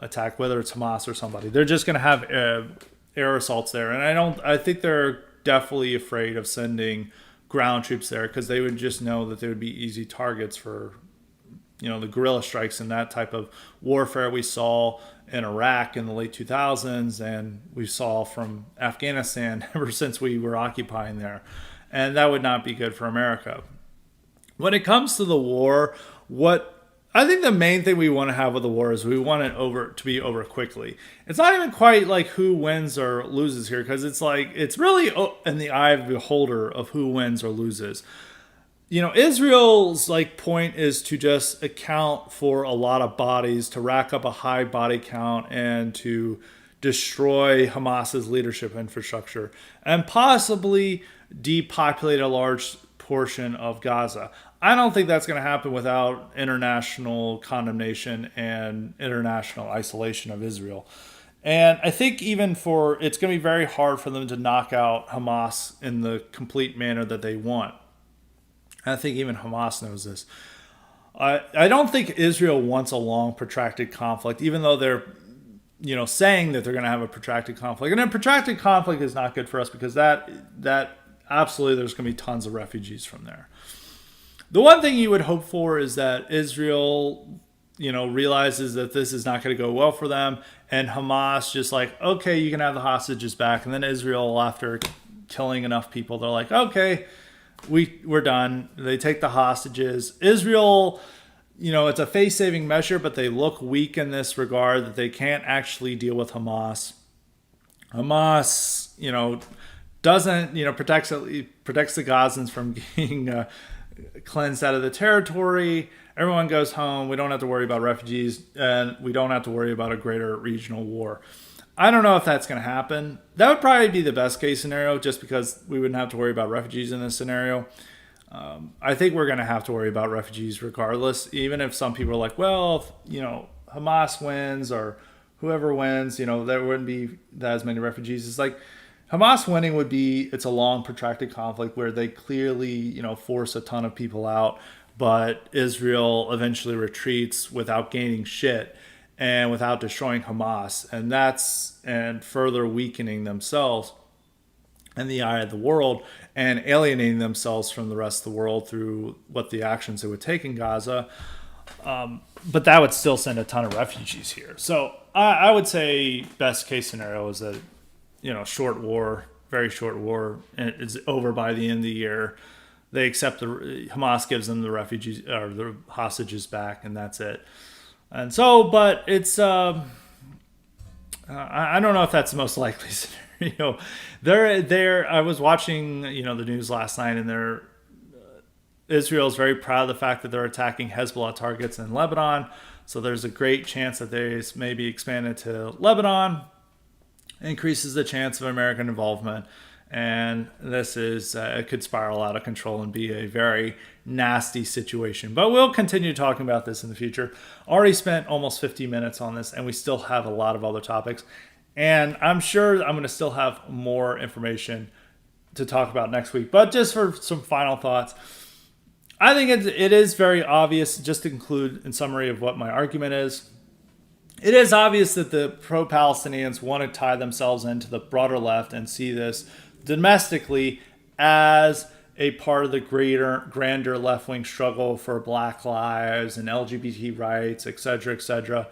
attack, whether it's Hamas or somebody. They're just going to have air assaults there. And I think they're definitely afraid of sending ground troops there because they would just know that they would be easy targets for the guerrilla strikes and that type of warfare we saw in Iraq in the late 2000s, and we saw from Afghanistan ever since we were occupying there. And that would not be good for America. When it comes to the war, I think the main thing we want to have with the war is we want it to be over quickly. It's not even quite like who wins or loses here, because it's really in the eye of the beholder of who wins or loses. Israel's point is to just account for a lot of bodies, to rack up a high body count, and to destroy Hamas's leadership infrastructure, and possibly depopulate a large portion of Gaza. I don't think that's going to happen without international condemnation and international isolation of Israel. And I think it's going to be very hard for them to knock out Hamas in the complete manner that they want. I think even Hamas knows this. I don't think Israel wants a long, protracted conflict, even though they're, saying that they're going to have a protracted conflict. And a protracted conflict is not good for us because that absolutely there's going to be tons of refugees from there. The one thing you would hope for is that Israel, realizes that this is not going to go well for them, and Hamas just okay, you can have the hostages back, and then Israel, after killing enough people, they're like, okay, we're done. They take the hostages. Israel, it's a face-saving measure, but they look weak in this regard that they can't actually deal with Hamas. Hamas, doesn't, protects the Gazans from being cleansed out of the territory. Everyone goes home. We don't have to worry about refugees, and we don't have to worry about a greater regional war. I don't know if that's going to happen. That would probably be the best case scenario, just because we wouldn't have to worry about refugees in this scenario. I think we're going to have to worry about refugees regardless, even if some people are like, well, if, Hamas wins or whoever wins, there wouldn't be that as many refugees. It's like Hamas winning it's a long, protracted conflict where they clearly, force a ton of people out, but Israel eventually retreats without gaining shit and without destroying Hamas, and further weakening themselves in the eye of the world and alienating themselves from the rest of the world through what the actions they would take in Gaza. But that would still send a ton of refugees here. So I would say best case scenario is that, short war, very short war, and it's over by the end of the year. They accept Hamas gives them the refugees or the hostages back, and that's it. And so, but it's, I don't know if that's the most likely scenario. I was watching, the news last night, and Israel is very proud of the fact that they're attacking Hezbollah targets in Lebanon. So there's a great chance that they may be expanded to Lebanon, increases the chance of American involvement. And this it could spiral out of control and be a very nasty situation. But we'll continue talking about this in the future. Already spent almost 50 minutes on this, and we still have a lot of other topics. And I'm sure I'm going to still have more information to talk about next week. But just for some final thoughts, I think it is very obvious, just to conclude in summary of what my argument is. It is obvious that the pro-Palestinians want to tie themselves into the broader left and see this domestically as a part of the grander left-wing struggle for Black lives and LGBT rights, etc., etc.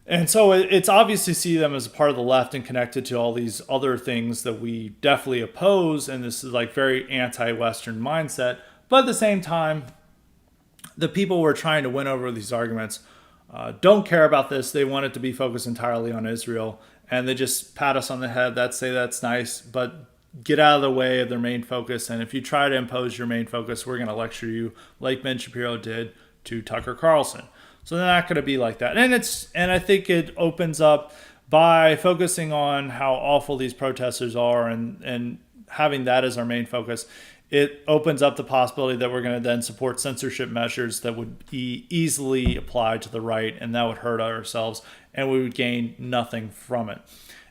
And so it's obvious to see them as a part of the left and connected to all these other things that we definitely oppose. And this is very anti-Western mindset. But at the same time, the people we're trying to win over these arguments don't care about this. They want it to be focused entirely on Israel. And they just pat us on the head, say that's nice, but get out of the way of their main focus. And if you try to impose your main focus, we're going to lecture you like Ben Shapiro did to Tucker Carlson. So they're not going to be like that. And I think it opens up by focusing on how awful these protesters are and having that as our main focus. It opens up the possibility that we're going to then support censorship measures that would be easily applied to the right, and that would hurt ourselves, and we would gain nothing from it.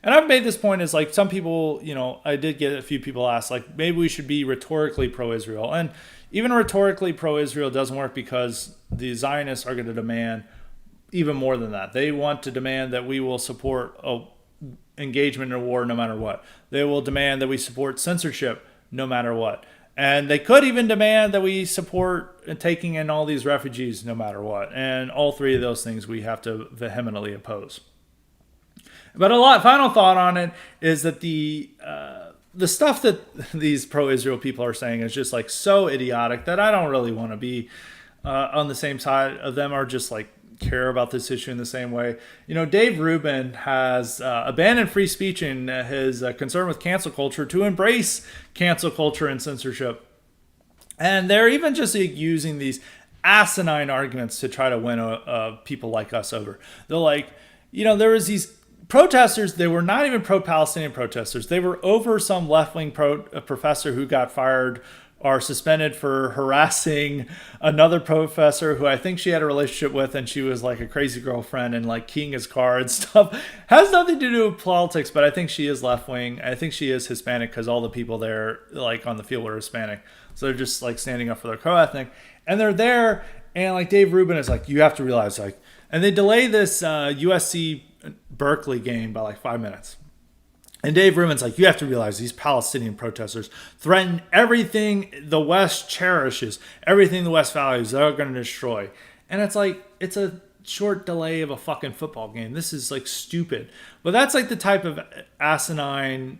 And I've made this point as some people, I did get a few people ask, maybe we should be rhetorically pro-Israel. And even rhetorically pro-Israel doesn't work because the Zionists are going to demand even more than that. They want to demand that we will support engagement in a war no matter what. They will demand that we support censorship no matter what. And they could even demand that we support taking in all these refugees no matter what. And all three of those things we have to vehemently oppose. But final thought on it is that the stuff that these pro-Israel people are saying is just so idiotic that I don't really want to be on the same side of them, or just care about this issue in the same way. Dave Rubin has abandoned free speech in his concern with cancel culture to embrace cancel culture and censorship. And they're even just using these asinine arguments to try to win people like us over. They're like, there was these protesters. They were not even pro-Palestinian protesters. They were over some left-wing professor who got fired or suspended for harassing another professor who I think she had a relationship with, and she was like a crazy girlfriend and like keying his car and stuff. Has nothing to do with politics, but I think she is left-wing. I think she is Hispanic because all the people there like on the field were Hispanic. So they're just like standing up for their co-ethnic, and they're there. And like Dave Rubin is like, you have to realize like, and they delay this USC Berkeley game by like 5 minutes. And Dave Rubin's like, you have to realize these Palestinian protesters threaten everything the West cherishes, everything the West values, they're going to destroy. And it's like, it's a short delay of a fucking football game. This is like stupid. But that's like the type of asinine,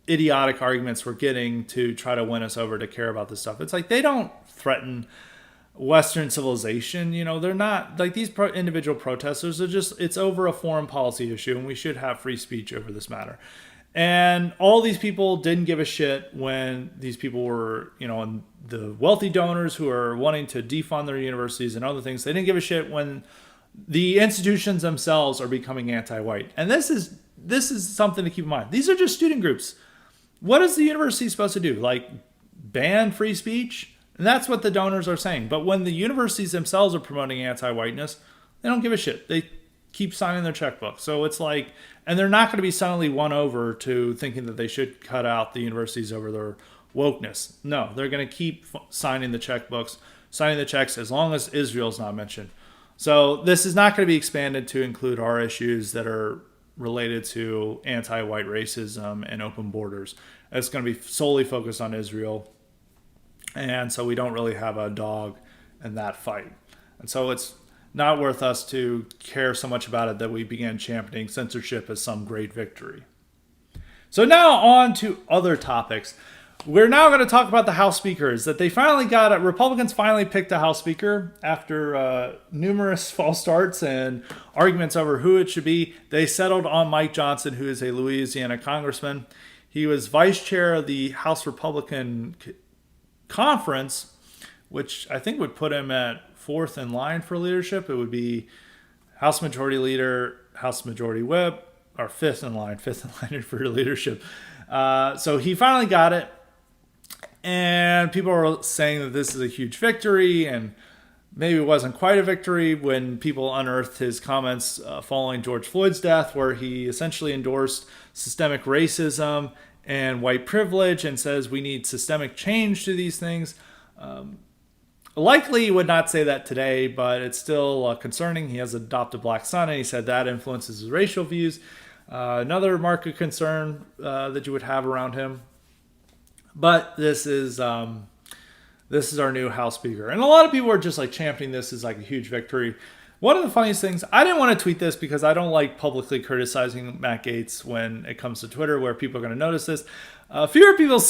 idiotic arguments we're getting to try to win us over to care about this stuff. It's like, they don't threaten Western civilization. They're not like these individual protesters are just, it's over a foreign policy issue, and we should have free speech over this matter. And all these people didn't give a shit when these people were, and the wealthy donors who are wanting to defund their universities and other things, they didn't give a shit when the institutions themselves are becoming anti-white. And this is something to keep in mind. These are just student groups. What is the university supposed to do? Like ban free speech? And that's what the donors are saying. But when the universities themselves are promoting anti-whiteness, they don't give a shit. They keep signing their checkbook. So it's like, and they're not going to be suddenly won over to thinking that they should cut out the universities over their wokeness. No, they're going to keep signing the checkbooks, signing the checks as long as Israel's not mentioned. So this is not going to be expanded to include our issues that are related to anti-white racism and open borders. It's going to be solely focused on Israel. And so we don't really have a dog in that fight. And so it's not worth us to care so much about it that we began championing censorship as some great victory. So now on to other topics. We're now going to talk about the House speakers, that they finally got it. Republicans finally picked a House speaker after numerous false starts and arguments over who it should be. They settled on Mike Johnson, who is a Louisiana congressman. He was vice chair of the House Republican Conference, which I think would put him at fourth in line for leadership. It would be House Majority Leader, House Majority Whip, or fifth in line for leadership. So he finally got it. And people are saying that this is a huge victory, and maybe it wasn't quite a victory when people unearthed his comments following George Floyd's death, where he essentially endorsed systemic racism and white privilege and says we need systemic change to these things. Likely he would not say that today, but it's still concerning. He has an adopted black son, and he said that influences his racial views. Another mark of concern that you would have around him. But this is our new House Speaker. And a lot of people are just like championing this as like a huge victory. One of the funniest things, I didn't want to tweet this because I don't like publicly criticizing Matt Gaetz when it comes to Twitter, where people are going to notice this. Fewer people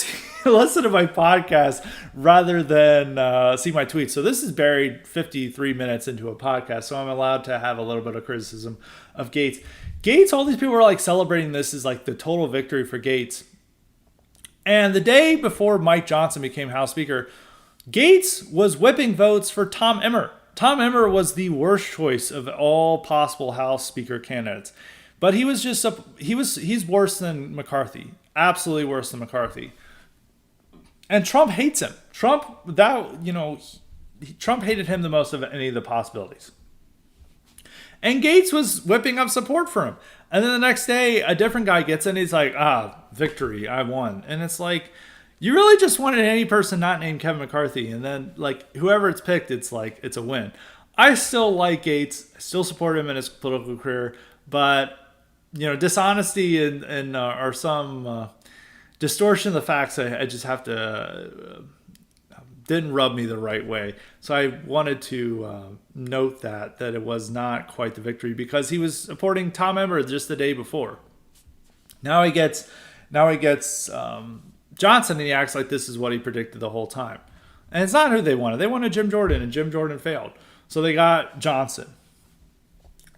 listen to my podcast rather than see my tweets. So this is buried 53 minutes into a podcast, so I'm allowed to have a little bit of criticism of Gaetz. Gaetz, all these people are like celebrating this as like the total victory for Gaetz. And the day before Mike Johnson became House Speaker, Gaetz was whipping votes for Tom Emmer. Tom Emmer was the worst choice of all possible House Speaker candidates. But he was just, he's worse than McCarthy. Absolutely worse than McCarthy. And Trump hates him. Trump hated him the most of any of the possibilities. And Gaetz was whipping up support for him. And then the next day, a different guy gets in and he's like, victory, I won. And it's like, you really just wanted any person not named Kevin McCarthy. And then like whoever it's picked, it's like, it's a win. I still like Gaetz. I still support him in his political career. But, dishonesty and or some distortion of the facts, I just have to, didn't rub me the right way. So I wanted to note that it was not quite the victory because he was supporting Tom Emmer just the day before. Now he gets Johnson, and he acts like this is what he predicted the whole time. And it's not who they wanted. They wanted Jim Jordan, and Jim Jordan failed. So they got Johnson.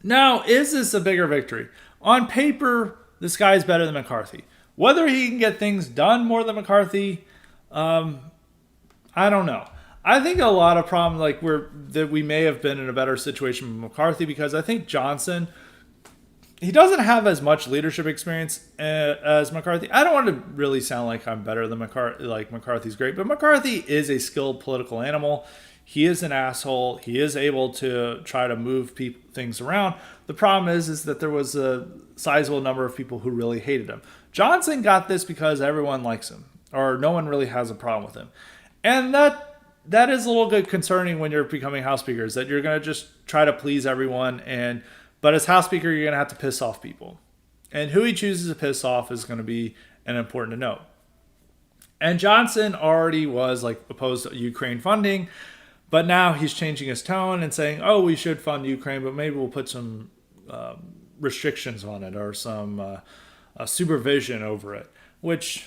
Now, is this a bigger victory? On paper, this guy's better than McCarthy. Whether he can get things done more than McCarthy, I don't know. I think a lot of problems that we may have been in a better situation with McCarthy because I think Johnson, he doesn't have as much leadership experience as McCarthy. I don't want to really sound like I'm better than McCarthy, like McCarthy's great, but McCarthy is a skilled political animal. He is an asshole. He is able to try to move things around. The problem is that there was a sizable number of people who really hated him. Johnson got this because everyone likes him, or no one really has a problem with him, and that is a little bit concerning when you're becoming House Speaker. Is that you're going to just try to please everyone, but as House Speaker, you're going to have to piss off people, and who he chooses to piss off is going to be important to note. And Johnson already was opposed to Ukraine funding. But now he's changing his tone and saying, oh, we should fund Ukraine, but maybe we'll put some restrictions on it or some supervision over it, which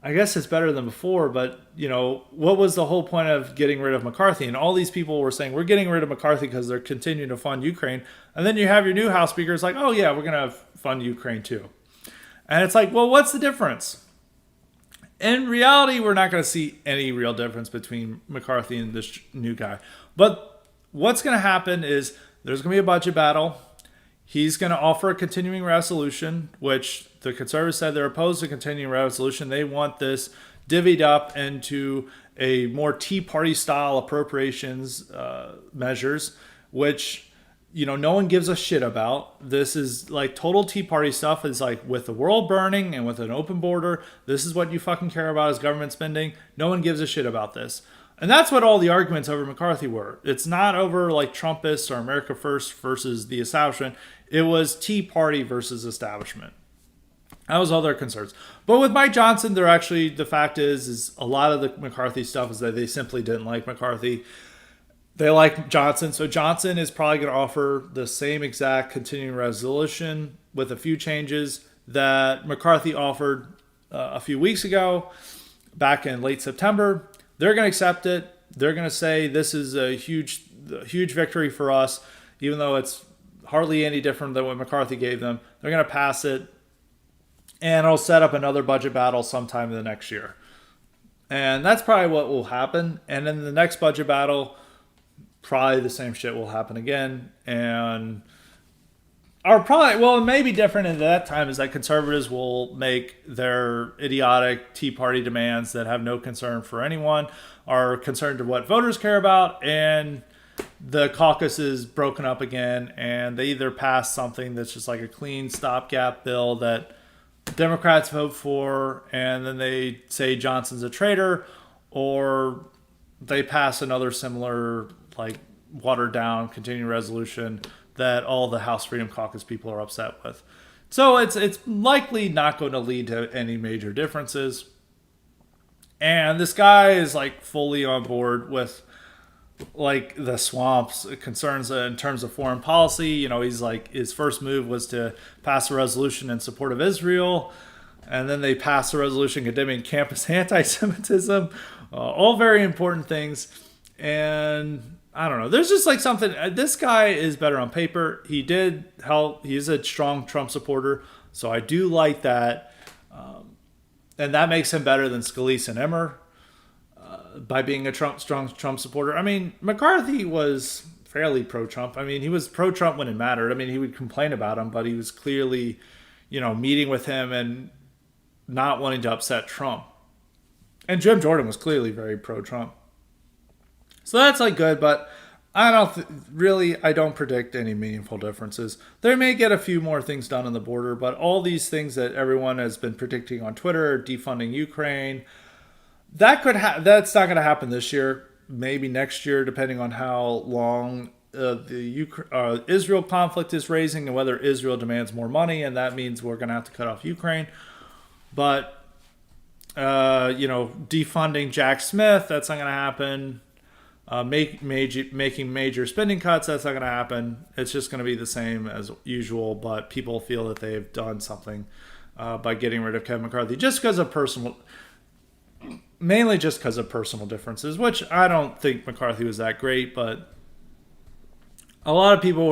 I guess is better than before. But, what was the whole point of getting rid of McCarthy? And all these people were saying, we're getting rid of McCarthy because they're continuing to fund Ukraine. And then you have your new House Speaker. It's like, oh, yeah, we're going to fund Ukraine too. And it's like, well, what's the difference? In reality, we're not going to see any real difference between McCarthy and this new guy. But what's going to happen is there's going to be a budget battle. He's going to offer a continuing resolution, which the conservatives said they're opposed to continuing resolution. They want this divvied up into a more Tea Party style appropriations measures, which no one gives a shit about. This is total Tea Party stuff. Is with the world burning and with an open border, this is what you fucking care about is government spending. No one gives a shit about this. And that's what all the arguments over McCarthy were. It's not over Trumpists or America First versus the establishment. It was Tea Party versus establishment. That was all their concerns. But with Mike Johnson, the fact is a lot of the McCarthy stuff is that they simply didn't like McCarthy. They like Johnson. So Johnson is probably going to offer the same exact continuing resolution with a few changes that McCarthy offered a few weeks ago, back in late September. They're going to accept it. They're going to say this is a huge victory for us, even though it's hardly any different than what McCarthy gave them. They're going to pass it, and it'll set up another budget battle sometime in the next year. And that's probably what will happen. And in the next budget battle, probably the same shit will happen again. And it may be different at that time is that conservatives will make their idiotic Tea Party demands that have no concern for anyone, are concerned to what voters care about, and the caucus is broken up again, and they either pass something that's just a clean stopgap bill that Democrats vote for, and then they say Johnson's a traitor, or they pass another similar watered down continuing resolution that all the House Freedom Caucus people are upset with. So it's likely not going to lead to any major differences. And this guy is fully on board with the swamps concerns in terms of foreign policy. He's his first move was to pass a resolution in support of Israel, and then they passed a resolution condemning campus anti-Semitism. All very important things. And I don't know. There's just something. This guy is better on paper. He did help. He's a strong Trump supporter, so I do like that. And that makes him better than Scalise and Emmer by being a strong Trump supporter. I mean, McCarthy was fairly pro-Trump. I mean, he was pro-Trump when it mattered. I mean, he would complain about him, but he was clearly, meeting with him and not wanting to upset Trump. And Jim Jordan was clearly very pro-Trump. So that's good, but I don't predict any meaningful differences. They may get a few more things done on the border, but all these things that everyone has been predicting on Twitter, defunding Ukraine, that's not going to happen this year. Maybe next year, depending on how long the Israel conflict is raising and whether Israel demands more money, and that means we're going to have to cut off Ukraine. But defunding Jack Smith, that's not going to happen. Making major spending cuts, that's not going to happen. It's just going to be the same as usual, but people feel that they've done something by getting rid of Kevin McCarthy mainly just because of personal differences, which I don't think McCarthy was that great, but a lot of people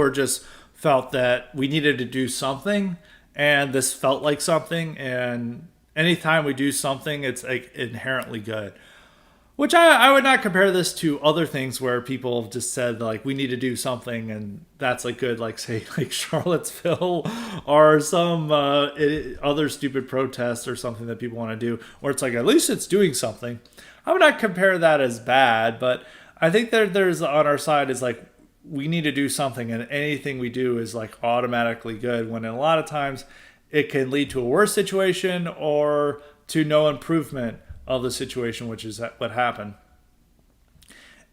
felt that we needed to do something, and this felt like something, and anytime we do something, it's inherently good. Which I would not compare this to other things where people have just said like we need to do something and that's like good, like say like Charlottesville or some other stupid protest or something that people want to do, where it's like at least it's doing something. I would not compare that as bad, but I think that there's on our side is like we need to do something, and anything we do is like automatically good, when a lot of times it can lead to a worse situation or to no improvement of the situation, which is what happened.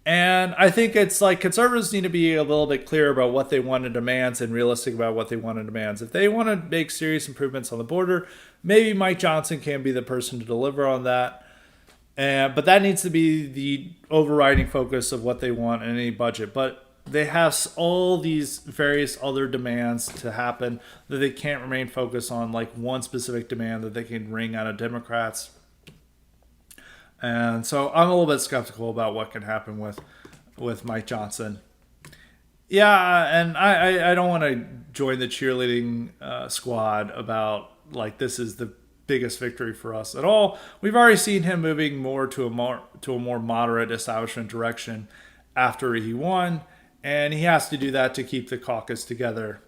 And I think it's like conservatives need to be a little bit clear about what they want and demands, and realistic about what they want and demands. If they want to make serious improvements on the border, maybe Mike Johnson can be the person to deliver on that. But that needs to be the overriding focus of what they want in any budget. But they have all these various other demands to happen that they can't remain focused on like one specific demand that they can wring out of Democrats. And so I'm a little bit skeptical about what can happen with Mike Johnson. Yeah, and I don't want to join the cheerleading squad about like this is the biggest victory for us at all. We've already seen him moving more to a more moderate establishment direction after he won, and he has to do that to keep the caucus together.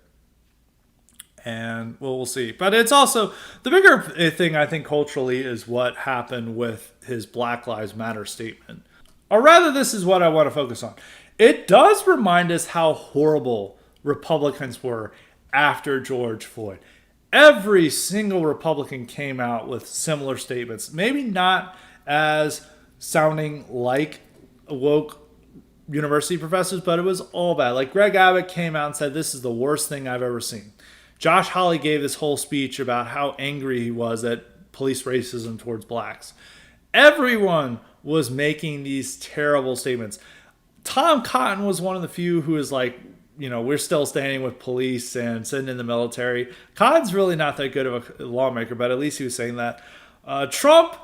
And we'll see. But it's also the bigger thing, I think, culturally is what happened with his Black Lives Matter statement. Or rather, this is what I want to focus on. It does remind us how horrible Republicans were after George Floyd. Every single Republican came out with similar statements. Maybe not as sounding like woke university professors, but it was all bad. Like Greg Abbott came out and said, this is the worst thing I've ever seen. Josh Hawley gave this whole speech about how angry he was at police racism towards blacks. Everyone was making these terrible statements. Tom Cotton was one of the few who was like, you know, we're still standing with police and sitting in the military. Cotton's really not that good of a lawmaker, but at least he was saying that. Trump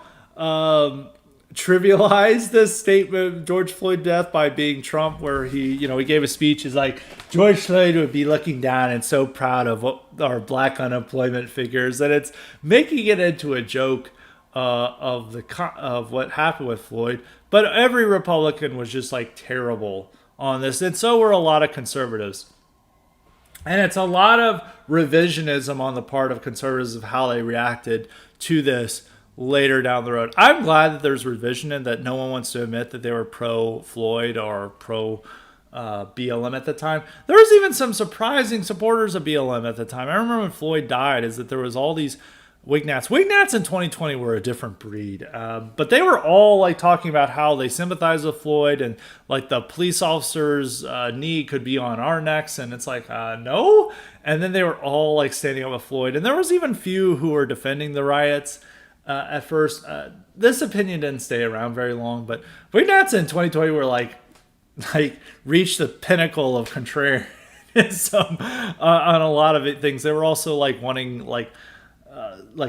trivialized this statement, George Floyd death, by being Trump, where he gave a speech. He's like, George Floyd would be looking down and so proud of our black unemployment figures, and it's making it into a joke of what happened with Floyd. But every Republican was just like terrible on this, and so were a lot of conservatives. And it's a lot of revisionism on the part of conservatives of how they reacted to this later down the road. I'm glad that there's revision and that no one wants to admit that they were pro-Floyd or pro-BLM at the time. There was even some surprising supporters of BLM at the time. I remember when Floyd died, is that there was all these Wignats. Wignats in 2020 were a different breed, but they were all like talking about how they sympathize with Floyd and like the police officer's knee could be on our necks, and it's like no. And then they were all like standing up with Floyd, and there was even few who were defending the riots. At first, this opinion didn't stay around very long, but Wignats in 2020 were like reached the pinnacle of contrarianism on a lot of things. They were also like wanting like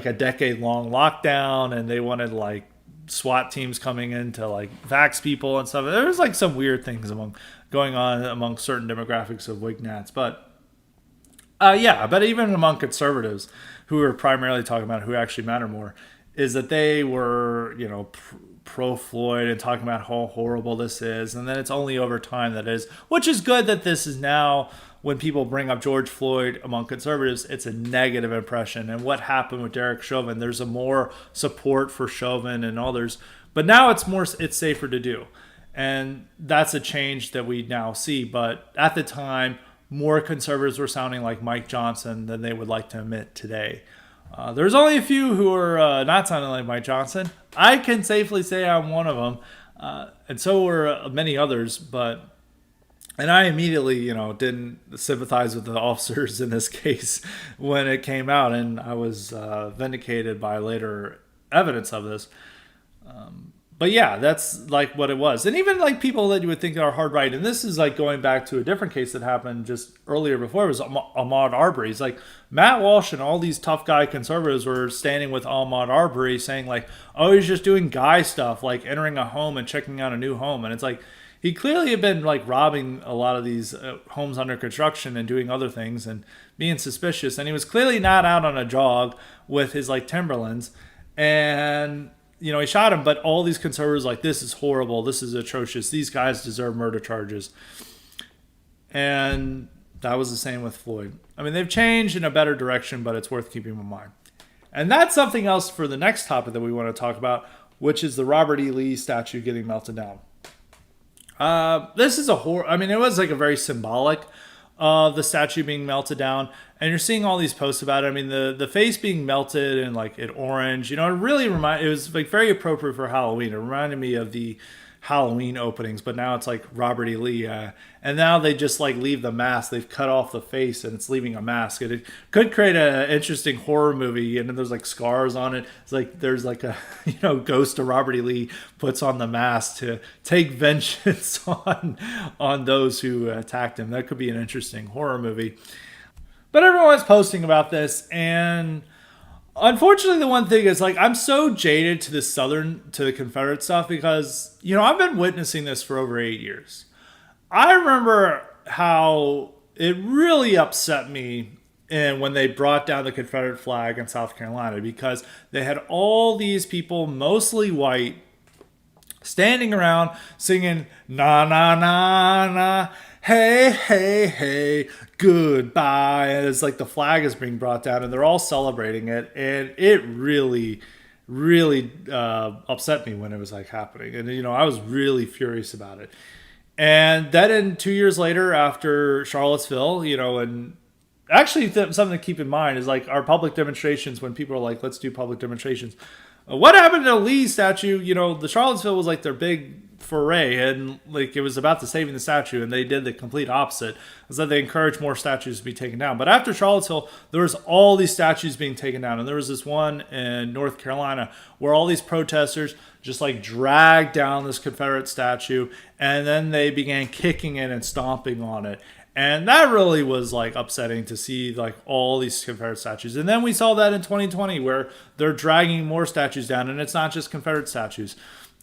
a decade-long lockdown, and they wanted like SWAT teams coming in to like vax people and stuff. There was like some weird things going on among certain demographics of Wignats, but but even among conservatives who are primarily talking about who actually matter more, is that they were, pro-Floyd and talking about how horrible this is. And then it's only over time that is, which is good that this is now, when people bring up George Floyd among conservatives, it's a negative impression. And what happened with Derek Chauvin, there's a more support for Chauvin and others. But now it's safer to do. And that's a change that we now see. But at the time, more conservatives were sounding like Mike Johnson than they would like to admit today. There's only a few who are not sounding like Mike Johnson. I can safely say I'm one of them, and so were many others. And I immediately, didn't sympathize with the officers in this case when it came out, and I was vindicated by later evidence of this. But yeah, that's like what it was. And even like people that you would think are hard right, and this is like going back to a different case that happened just earlier before, it was Ahmaud Arbery. It's like Matt Walsh and all these tough guy conservatives were standing with Ahmaud Arbery saying like, oh, he's just doing guy stuff, like entering a home and checking out a new home. And it's like, he clearly had been like robbing a lot of these homes under construction and doing other things and being suspicious. And he was clearly not out on a jog with his like Timberlands. And he shot him, but all these conservatives like, this is horrible, this is atrocious, these guys deserve murder charges. And that was the same with Floyd. I mean, they've changed in a better direction, but it's worth keeping in mind. And that's something else for the next topic that we want to talk about, which is the Robert E. Lee statue getting melted down. This is it was like a very symbolic of the statue being melted down, and you're seeing all these posts about it. I mean, the face being melted and like it orange, it was like very appropriate for Halloween. It reminded me of the Halloween openings, but now it's like Robert E. Lee, and now they just like leave the mask. They've cut off the face and it's leaving a mask. It could create an interesting horror movie, and then there's like scars on it. It's like there's like a ghost of Robert E. Lee puts on the mask to take vengeance on those who attacked him. That could be an interesting horror movie. But everyone's posting about this, and unfortunately, the one thing is, like, I'm so jaded to the Confederate stuff because, I've been witnessing this for over 8 years. I remember how it really upset me when they brought down the Confederate flag in South Carolina, because they had all these people, mostly white, standing around singing, na, na, na, na, hey, hey, hey, goodbye. And it's like the flag is being brought down and they're all celebrating it. And it really, really upset me when it was like happening. And, I was really furious about it. And then 2 years later, after Charlottesville, and actually something to keep in mind is like our public demonstrations, when people are like, let's do public demonstrations. What happened to the Lee statue? The Charlottesville was like their big foray, and like it was about to saving the statue, and they did the complete opposite. Is that they encouraged more statues to be taken down. But after Charlottesville, there was all these statues being taken down, and there was this one in North Carolina where all these protesters just like dragged down this Confederate statue, and then they began kicking it and stomping on it. And that really was like upsetting to see like all these Confederate statues. And then we saw that in 2020 where they're dragging more statues down, and it's not just Confederate statues.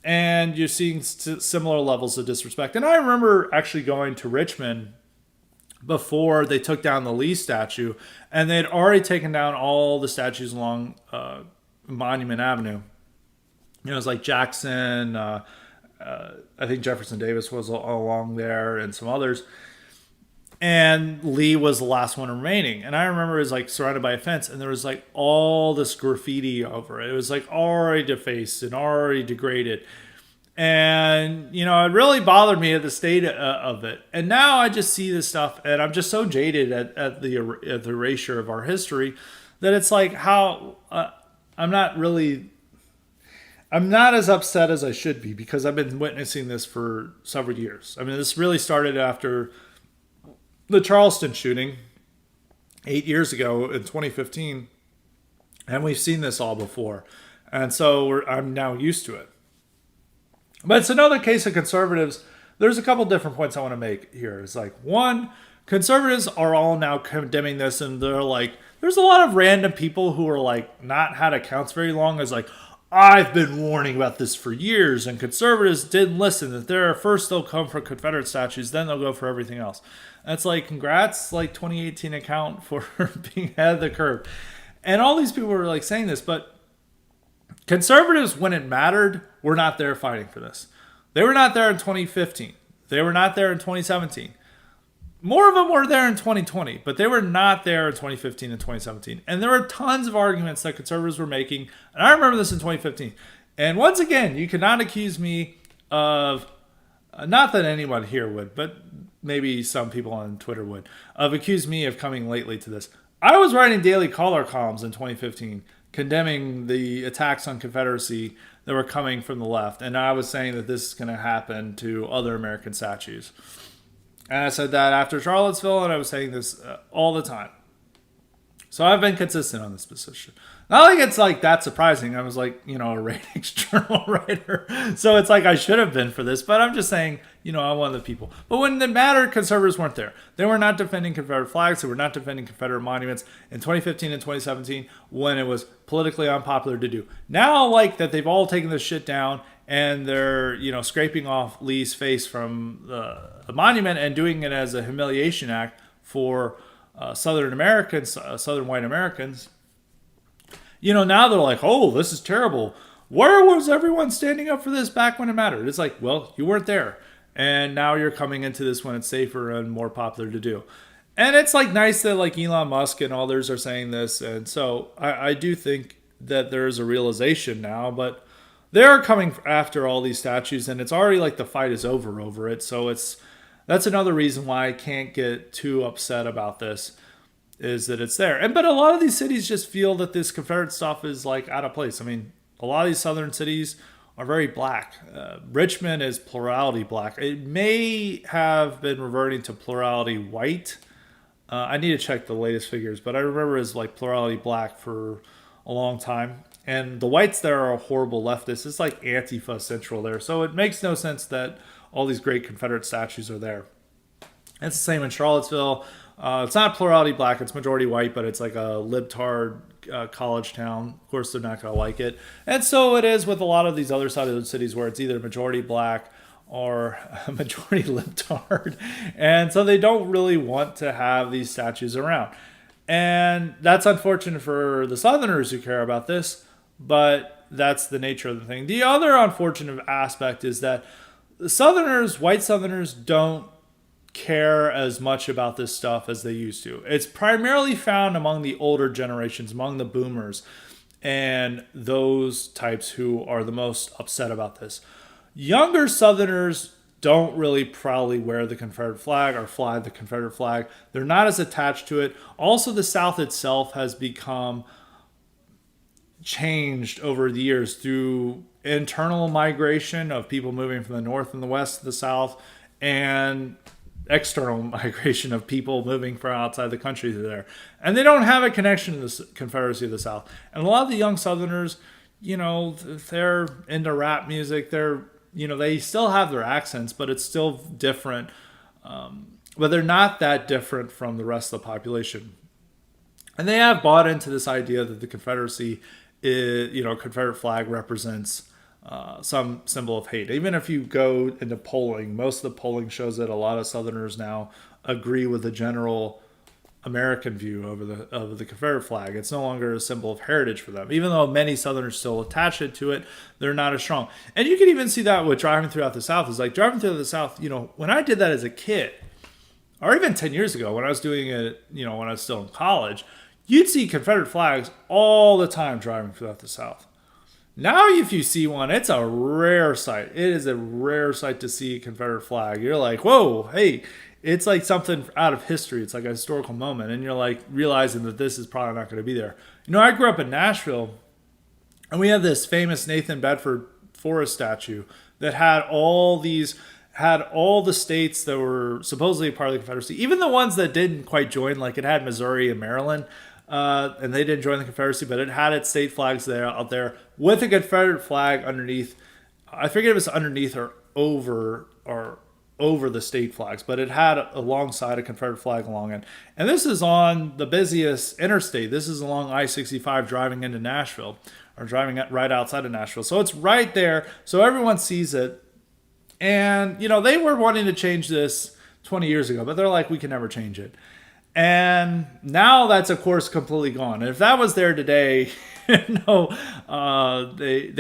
And you're seeing similar levels of disrespect. And I remember actually going to Richmond before they took down the Lee statue, and they'd already taken down all the statues along Monument Avenue. It was like Jackson, I think Jefferson Davis was along there, and some others. And Lee was the last one remaining. And I remember it was like surrounded by a fence, and there was like all this graffiti over it. It was like already defaced and already degraded. And, it really bothered me at the state of it. And now I just see this stuff, and I'm just so jaded at the erasure of our history that it's like how I'm not as upset as I should be, because I've been witnessing this for several years. I mean, this really started after the Charleston shooting 8 years ago in 2015, and we've seen this all before, and so I'm now used to it. But it's another case of conservatives. There's a couple different points I want to make here. It's like, one, conservatives are all now condemning this, and they're like, there's a lot of random people who are like not had accounts very long, as like, I've been warning about this for years, and conservatives didn't listen. That first they'll come for Confederate statues, then they'll go for everything else. That's like, congrats, like 2018 account for being ahead of the curve. And all these people were like saying this, but conservatives, when it mattered, were not there fighting for this. They were not there in 2015. They were not there in 2017. More of them were there in 2020, but they were not there in 2015 and 2017. And there were tons of arguments that conservatives were making. And I remember this in 2015. And once again, you cannot accuse me of, not that anyone here would, but maybe some people on Twitter would, of accuse me of coming lately to this. I was writing daily caller columns in 2015 condemning the attacks on Confederacy that were coming from the left. And I was saying that this is going to happen to other American statues. And I said that after Charlottesville, and I was saying this all the time. So I've been consistent on this position. Not like it's like that surprising. I was like, a ratings journal writer. So it's like I should have been for this, but I'm just saying, I'm one of the people. But when it mattered, conservatives weren't there. They were not defending Confederate flags. They were not defending Confederate monuments in 2015 and 2017 when it was politically unpopular to do. Now, like that they've all taken this shit down, and they're, scraping off Lee's face from the monument and doing it as a humiliation act for Southern Americans, Southern white Americans. Now they're like, oh, this is terrible. where was everyone standing up for this back when it mattered? It's like, well, you weren't there. And now you're coming into this when it's safer and more popular to do. And it's like nice that like Elon Musk and others are saying this. And so I do think that there is a realization now, but they're coming after all these statues, and it's already like the fight is over it. So that's another reason why I can't get too upset about this, is that it's there. But a lot of these cities just feel that this Confederate stuff is like out of place. I mean, a lot of these southern cities are very black. Richmond is plurality black. It may have been reverting to plurality white. I need to check the latest figures, but I remember it was like plurality black for a long time. And the whites there are horrible leftists. It's like Antifa Central there. So it makes no sense that all these great Confederate statues are there. It's the same in Charlottesville. It's not plurality black, it's majority white, but it's like a libtard college town. Of course, they're not going to like it. And so it is with a lot of these other southern cities where it's either majority black or majority libtard. And so they don't really want to have these statues around. And that's unfortunate for the Southerners who care about this, but that's the nature of the thing. The other unfortunate aspect is that the Southerners, white Southerners, don't care as much about this stuff as they used to. It's primarily found among the older generations, among the boomers, and those types who are the most upset about this. Younger Southerners don't really proudly wear the Confederate flag or fly the Confederate flag. They're not as attached to it. Also, the South itself has become changed over the years through internal migration of people moving from the North and the West to the South, and external migration of people moving from outside the country to there. And they don't have a connection to the Confederacy of the South. And a lot of the young Southerners, they're into rap music. They still have their accents, but it's still different. But they're not that different from the rest of the population. And they have bought into this idea that the Confederacy Confederate flag represents some symbol of hate. Even if you go into polling, most of the polling shows that a lot of Southerners now agree with the general American view of the Confederate flag. It's no longer a symbol of heritage for them. Even though many Southerners still attach it to it, they're not as strong. And you can even see that with driving throughout the South. It's like driving through the South, when I did that as a kid, or even 10 years ago when I was doing it, when I was still in college, you'd see Confederate flags all the time driving throughout the South. Now, if you see one, it's a rare sight. It is a rare sight to see a Confederate flag. You're like, whoa, hey, it's like something out of history. It's like a historical moment. And you're like realizing that this is probably not going to be there. I grew up in Nashville, and we had this famous Nathan Bedford Forrest statue that had all the states that were supposedly part of the Confederacy, even the ones that didn't quite join, like it had Missouri and Maryland. And they didn't join the Confederacy, but it had its state flags there out there with a Confederate flag underneath. I forget if it's underneath or over the state flags, but it had alongside a Confederate flag along it. And this is on the busiest interstate. This is along I-65 driving into Nashville, or driving right outside of Nashville. So it's right there, so everyone sees it. And, they were wanting to change this 20 years ago, but they're like, we can never change it. And now that's, of course, completely gone. And if that was there today, they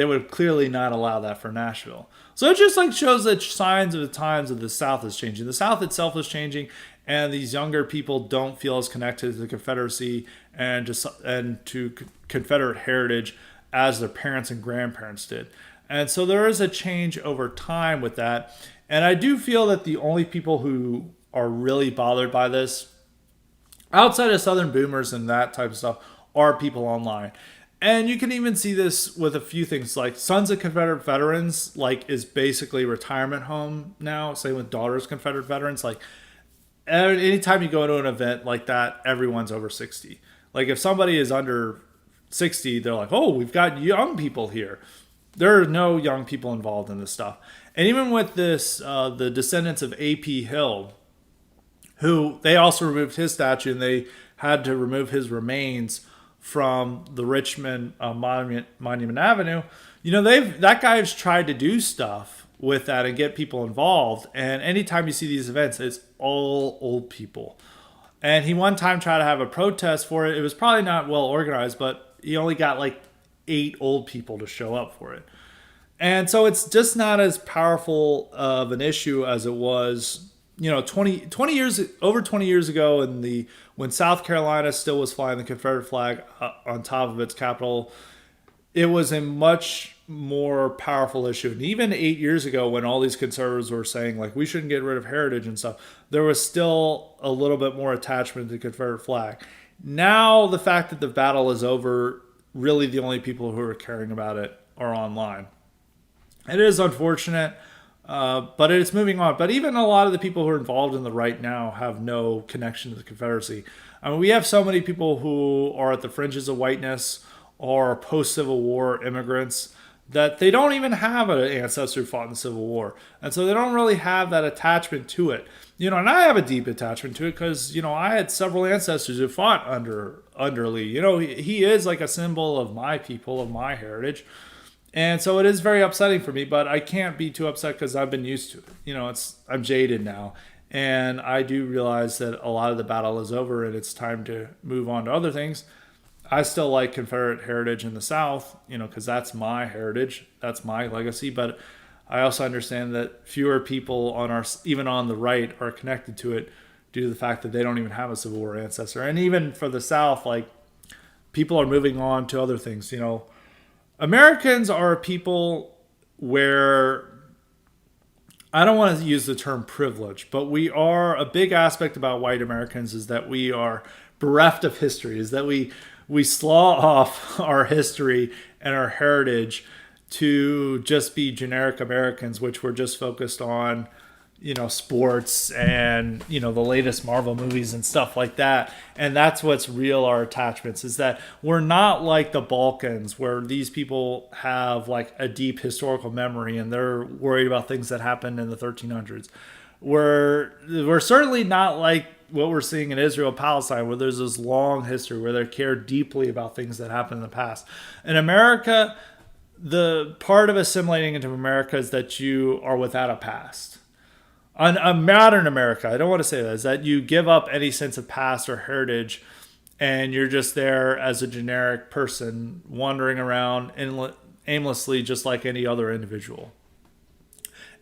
would clearly not allow that for Nashville. So it just like shows that signs of the times of the South is changing. The South itself is changing, and these younger people don't feel as connected to the Confederacy and to Confederate heritage as their parents and grandparents did. And so there is a change over time with that. And I do feel that the only people who are really bothered by this, outside of Southern boomers and that type of stuff, are people online. And you can even see this with a few things, like Sons of Confederate Veterans, like, is basically retirement home now. Same with Daughters of Confederate Veterans. Like, anytime you go to an event like that, everyone's over 60. Like, if somebody is under 60, they're like, oh, we've got young people here. There are no young people involved in this stuff. And even with this, the descendants of A.P. Hill, who they also removed his statue, and they had to remove his remains from the Richmond Monument Avenue. That guy's tried to do stuff with that and get people involved. And anytime you see these events, it's all old people. And he one time tried to have a protest for it. It was probably not well organized, but he only got like 8 old people to show up for it. And so it's just not as powerful of an issue as it was, 20 years, over 20 years ago when South Carolina still was flying the Confederate flag on top of its capital. It was a much more powerful issue. And even 8 years ago, when all these conservatives were saying, like, we shouldn't get rid of heritage and stuff, there was still a little bit more attachment to the Confederate flag. Now, the fact that the battle is over, really the only people who are caring about it are online. It is unfortunate, but it's moving on. But even a lot of the people who are involved in the right now have no connection to the Confederacy. I mean, we have so many people who are at the fringes of whiteness or post-Civil War immigrants that they don't even have an ancestor who fought in the Civil War. And so they don't really have that attachment to it. And I have a deep attachment to it because, I had several ancestors who fought under Lee. He is like a symbol of my people, of my heritage. And so it is very upsetting for me, but I can't be too upset because I've been used to it. I'm jaded now. And I do realize that a lot of the battle is over and it's time to move on to other things. I still like Confederate heritage in the South, because that's my heritage. That's my legacy. But I also understand that fewer people even on the right are connected to it due to the fact that they don't even have a Civil War ancestor. And even for the South, like, people are moving on to other things. Americans are a people where, I don't want to use the term privilege, but a big aspect about white Americans is that we are bereft of history, is that we slaw off our history and our heritage to just be generic Americans, which we're just focused on, sports and, the latest Marvel movies and stuff like that. And that's what's real, our attachments, is that we're not like the Balkans where these people have like a deep historical memory and they're worried about things that happened in the 1300s. We're certainly not like what we're seeing in Israel, Palestine, where there's this long history where they care deeply about things that happened in the past. In America, the part of assimilating into America is that you are without a past. On a modern America, I don't want to say that, is that you give up any sense of past or heritage and you're just there as a generic person wandering around aimlessly just like any other individual.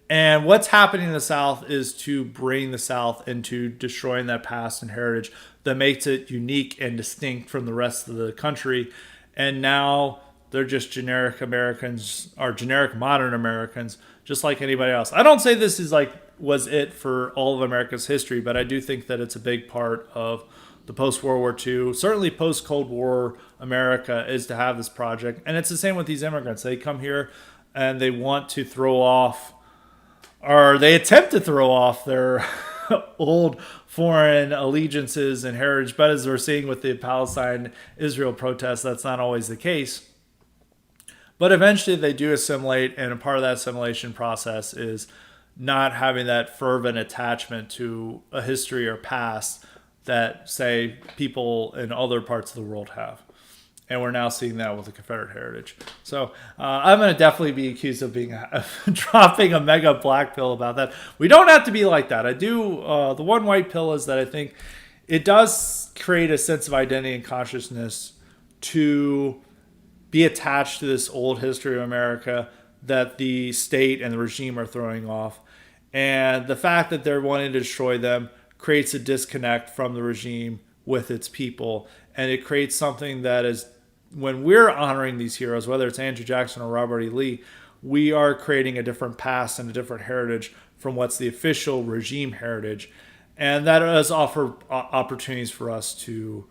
And what's happening in the South is to bring the South into destroying that past and heritage that makes it unique and distinct from the rest of the country. And now they're just generic Americans, or generic modern Americans, just like anybody else. I don't say this was it for all of America's history, but I do think that it's a big part of the post-World War II, certainly post-Cold War America, is to have this project. And it's the same with these immigrants. They come here and they want to throw off, or they attempt to throw off their old foreign allegiances and heritage. But as we're seeing with the Palestine-Israel protests, that's not always the case. But eventually they do assimilate, and a part of that assimilation process is not having that fervent attachment to a history or past that, say, people in other parts of the world have. And we're now seeing that with the Confederate heritage. So I'm going to definitely be accused of dropping a mega black pill about that. We don't have to be like that. I do. The one white pill is that I think it does create a sense of identity and consciousness to be attached to this old history of America that the state and the regime are throwing off. And the fact that they're wanting to destroy them creates a disconnect from the regime with its people. And it creates something that is, when we're honoring these heroes, whether it's Andrew Jackson or Robert E. Lee, we are creating a different past and a different heritage from what's the official regime heritage. And that does offer opportunities for us to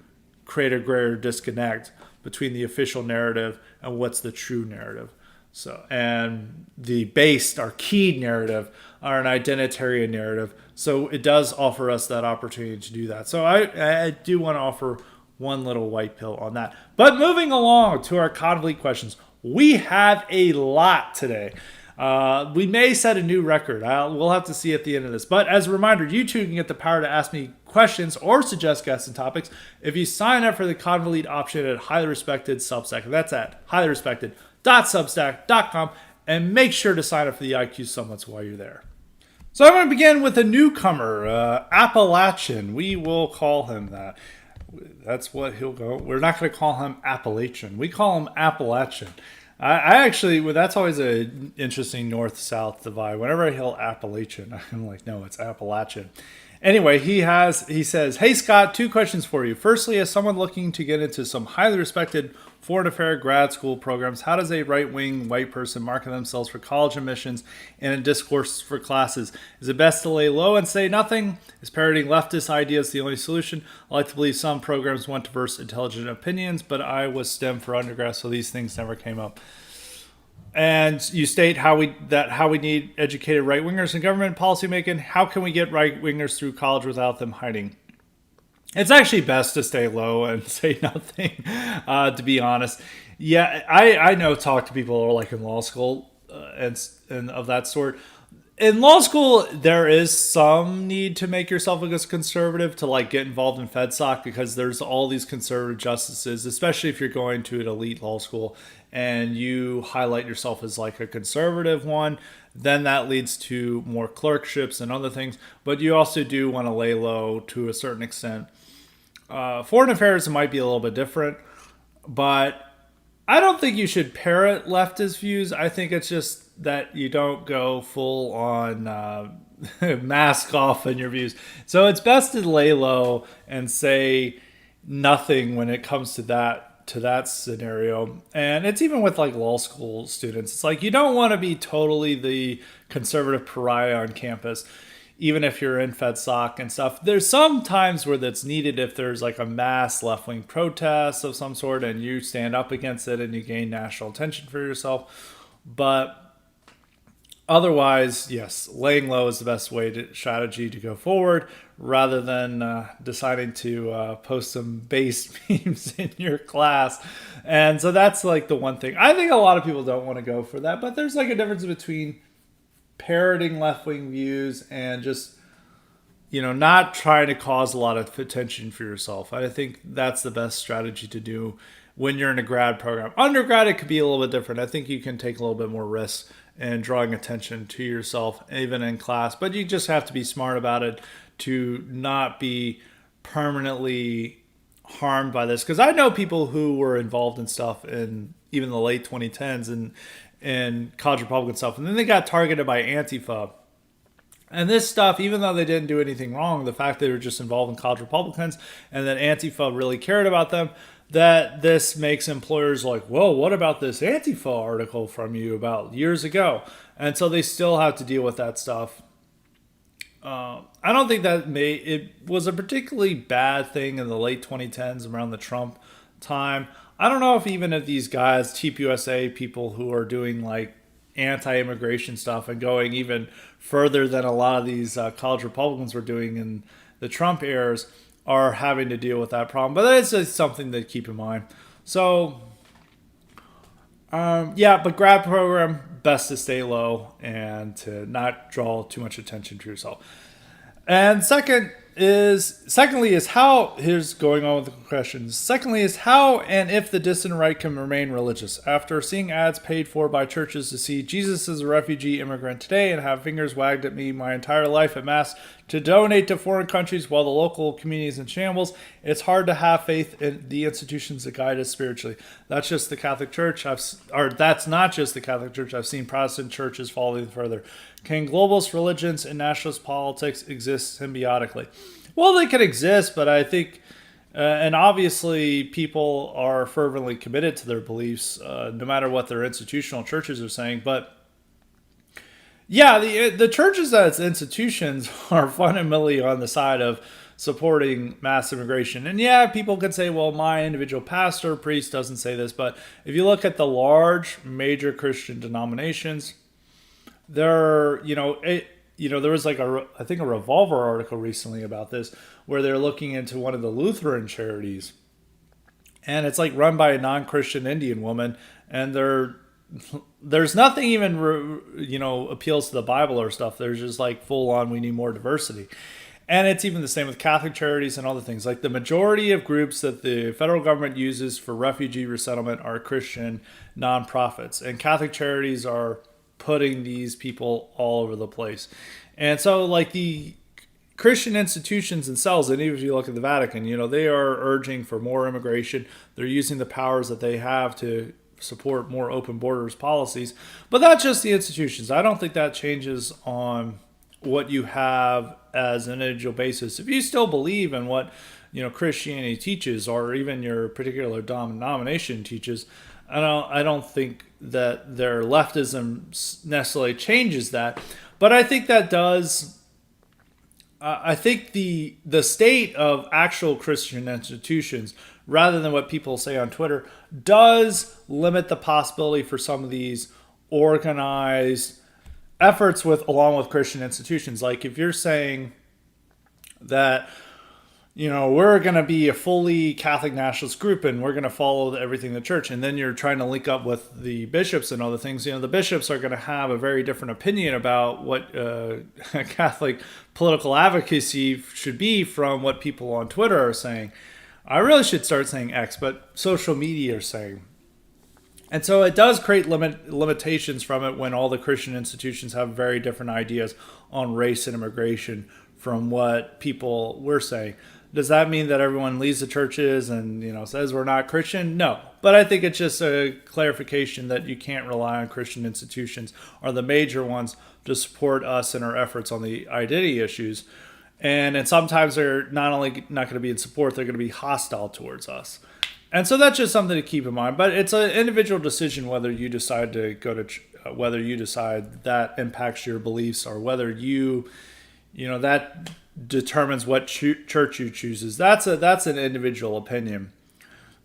create a greater disconnect between the official narrative and what's the true narrative. So, and the based, our key narrative, are an identitarian narrative. So it does offer us that opportunity to do that. So I do want to offer one little white pill on that. But moving along to our conflict questions, we have a lot today. We may set a new record. We'll have to see at the end of this. But as a reminder, you too can get the power to ask me questions or suggest guests and topics if you sign up for the Convolete option at Highly Respected Substack. And that's at highly-respected.substack.com. And make sure to sign up for the IQ Summits while you're there. So I'm going to begin with a newcomer, Appalachian. We will call him that. That's what he'll go. We're not going to call him Appalachian. We call him Appalachian. I actually, well, that's always an interesting north-south divide. Whenever I hear Appalachian, I'm like, no, it's Appalachian. Anyway, he says, hey, Scott, 2 questions for you. Firstly, as someone looking to get into some highly respected foreign affairs grad school programs, how does a right-wing white person market themselves for college admissions and in discourse for classes? Is it best to lay low and say nothing? Is parroting leftist ideas the only solution? I like to believe some programs want diverse, intelligent opinions, but I was STEM for undergrad, so these things never came up. And you state how we need educated right wingers in government policy making. How can we get right wingers through college without them hiding? It's actually best to stay low and say nothing. To be honest, yeah, I know talk to people who are like in law school and of that sort. In law school, there is some need to make yourself a conservative to like get involved in FedSoc because there's all these conservative justices, especially if you're going to an elite law school and you highlight yourself as like a conservative one, then that leads to more clerkships and other things. But you also do want to lay low to a certain extent. Foreign affairs might be a little bit different, but I don't think you should parrot leftist views. I think it's just that you don't go full on mask off in your views. So it's best to lay low and say nothing when it comes to that scenario. And it's even with like law school students. It's like you don't want to be totally the conservative pariah on campus, even if you're in FedSoc and stuff. There's some times where that's needed if there's like a mass left-wing protest of some sort and you stand up against it and you gain national attention for yourself. But otherwise, yes, laying low is the best strategy to go forward rather than deciding to post some base memes in your class. And so that's like the one thing. I think a lot of people don't want to go for that, but there's like a difference between parroting left-wing views and just, not trying to cause a lot of attention for yourself. I think that's the best strategy to do when you're in a grad program. Undergrad, it could be a little bit different. I think you can take a little bit more risk in drawing attention to yourself, even in class. But you just have to be smart about it to not be permanently harmed by this. Because I know people who were involved in stuff in even the late 2010s and college Republican stuff. And then they got targeted by Antifa. And this stuff, even though they didn't do anything wrong, the fact they were just involved in college Republicans and that Antifa really cared about them, that this makes employers like, whoa, what about this Antifa article from you about years ago? And so they still have to deal with that stuff. I don't think it was a particularly bad thing in the late 2010s around the Trump time. I don't know if even if these guys, TPUSA people who are doing like anti-immigration stuff and going even further than a lot of these college Republicans were doing in the Trump eras, are having to deal with that problem. But that is just something to keep in mind. So, but grad program, best to stay low and to not draw too much attention to yourself. And secondly is how, here's going on with the questions. Secondly is how and if the dissident right can remain religious. After seeing ads paid for by churches to see Jesus as a refugee immigrant today and have fingers wagged at me my entire life at Mass to donate to foreign countries while the local community is in shambles, it's hard to have faith in the institutions that guide us spiritually. That's just the Catholic Church. That's not just the Catholic Church. I've seen Protestant churches fall even further. Can globalist religions and nationalist politics exist symbiotically? Well, they can exist, but I think, and obviously people are fervently committed to their beliefs, no matter what their institutional churches are saying. But yeah, the churches as institutions are fundamentally on the side of supporting mass immigration. And yeah, people could say, well, my individual pastor, priest doesn't say this. But if you look at the large major Christian denominations, there was like I think a Revolver article recently about this where they're looking into one of the Lutheran charities. And it's like run by a non-Christian Indian woman. And there's nothing even, appeals to the Bible or stuff. There's just like full on, we need more diversity. And it's even the same with Catholic charities and other things. Like the majority of groups that the federal government uses for refugee resettlement are Christian nonprofits. And Catholic charities are putting these people all over the place. And so like the Christian institutions themselves, and even if you look at the Vatican, they are urging for more immigration. They're using the powers that they have to support more open borders policies. But that's just the institutions. I don't think that changes on what you have as an individual basis. If you still believe in what Christianity teaches, or even your particular denomination teaches, I don't think that their leftism necessarily changes that. But I think that does. I think the state of actual Christian institutions, rather than what people say on Twitter, does limit the possibility for some of these organized efforts along with Christian institutions. Like if you're saying that we're going to be a fully Catholic nationalist group and we're going to follow everything in the church, and then you're trying to link up with the bishops and other things, the bishops are going to have a very different opinion about what Catholic political advocacy should be from what people on Twitter are saying. I really should start saying X, but social media are saying. And so it does create limitations from it when all the Christian institutions have very different ideas on race and immigration from what people were saying. Does that mean that everyone leaves the churches and says we're not Christian? No. But I think it's just a clarification that you can't rely on Christian institutions, or the major ones, to support us in our efforts on the identity issues. And sometimes they're not only not going to be in support, they're going to be hostile towards us. And so that's just something to keep in mind. But it's an individual decision whether you decide to go to, whether you decide that impacts your beliefs, or whether that determines what church you chooses. That's an individual opinion.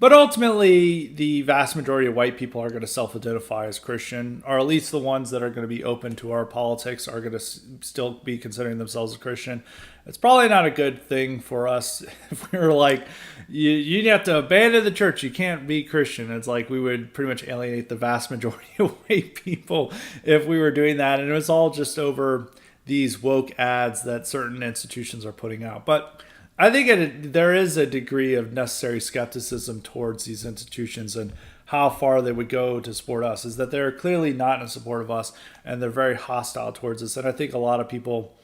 But ultimately, the vast majority of white people are going to self-identify as Christian, or at least the ones that are going to be open to our politics are going to still be considering themselves a Christian. It's probably not a good thing for us if we were like, you have to abandon the church, you can't be Christian. It's like we would pretty much alienate the vast majority of white people if we were doing that. And it was all just over these woke ads that certain institutions are putting out. But I think there is a degree of necessary skepticism towards these institutions and how far they would go to support us, is that they're clearly not in support of us and they're very hostile towards us. And I think a lot of people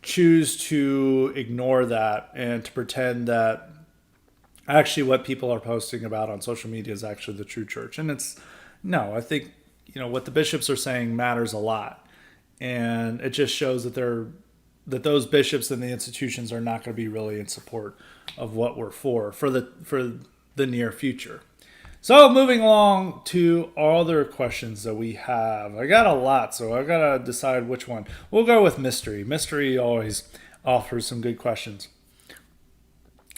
choose to ignore that and to pretend that actually what people are posting about on social media is actually the true church. And I think, what the bishops are saying matters a lot. And it just shows that those bishops and the institutions are not going to be really in support of what we're for the near future. So moving along to other questions that we have. I got a lot, so I got to decide which one. We'll go with mystery. Mystery always offers some good questions.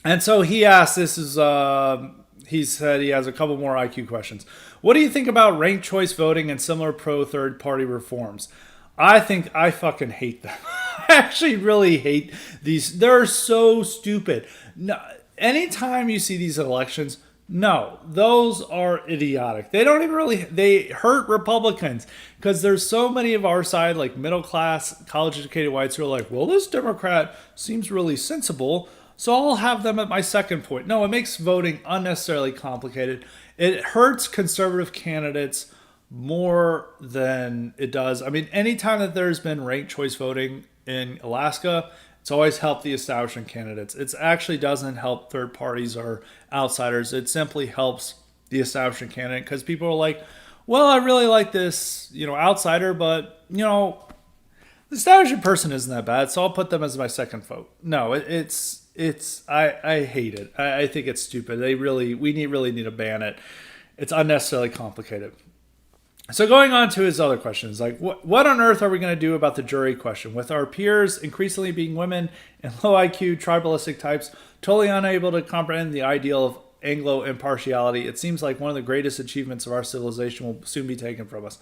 And so he asked, he said he has a couple more IQ questions. What do you think about ranked choice voting and similar pro third party reforms? I fucking hate them. I actually really hate these. They're so stupid. No, anytime you see these elections, those are idiotic. They don't even they hurt Republicans, because there's so many of our side, like middle class, college educated whites, who are like, well, this Democrat seems really sensible, so I'll have them at my second point. No, it makes voting unnecessarily complicated. It hurts conservative candidates more than it does. I mean, anytime that there's been ranked choice voting in Alaska, it's always helped the establishment candidates. It actually doesn't help third parties or outsiders. It simply helps the establishment candidate, because people are like, well, I really like this, outsider, but, the establishment person isn't that bad, so I'll put them as my second vote. No, I hate it. I think it's stupid. We really need to ban it. It's unnecessarily complicated. So going on to his other questions, like what on earth are we going to do about the jury question? With our peers increasingly being women and low IQ tribalistic types, totally unable to comprehend the ideal of Anglo impartiality, it seems like one of the greatest achievements of our civilization will soon be taken from us.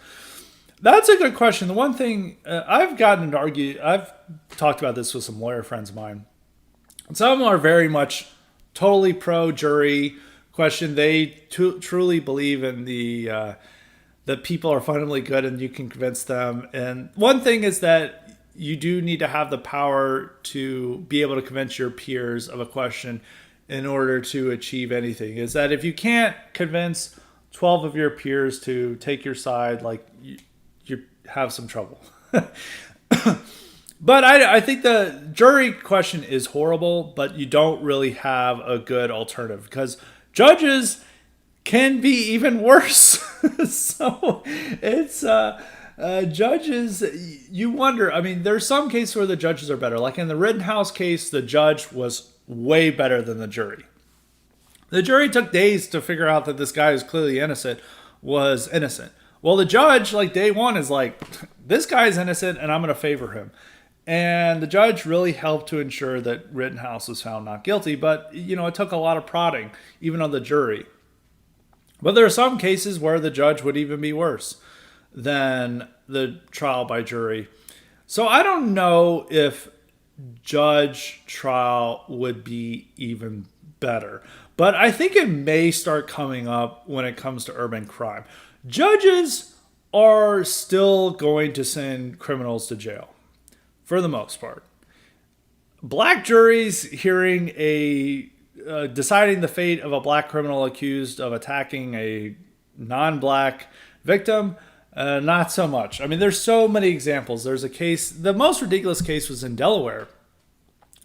That's a good question. The one thing I've talked about this with some lawyer friends of mine. Some of them are very much totally pro-jury question. They truly believe in that people are fundamentally good and you can convince them. And one thing is that you do need to have the power to be able to convince your peers of a question in order to achieve anything. Is that if you can't convince 12 of your peers to take your side, like you have some trouble. But I think the jury question is horrible, but you don't really have a good alternative because judges can be even worse. So it's judges. You wonder. I mean, there's some cases where the judges are better. Like in the Rittenhouse case, the judge was way better than the jury. The jury took days to figure out that this guy who's clearly innocent was innocent. Well, the judge, like day one, is like, this guy's innocent and I'm going to favor him. And the judge really helped to ensure that Rittenhouse was found not guilty. But, it took a lot of prodding, even on the jury. But there are some cases where the judge would even be worse than the trial by jury. So I don't know if judge trial would be even better. But I think it may start coming up when it comes to urban crime. Judges are still going to send criminals to jail, for the most part. Black juries hearing deciding the fate of a black criminal accused of attacking a non-black victim, not so much. I mean, there's so many examples. There's a case, the most ridiculous case was in Delaware,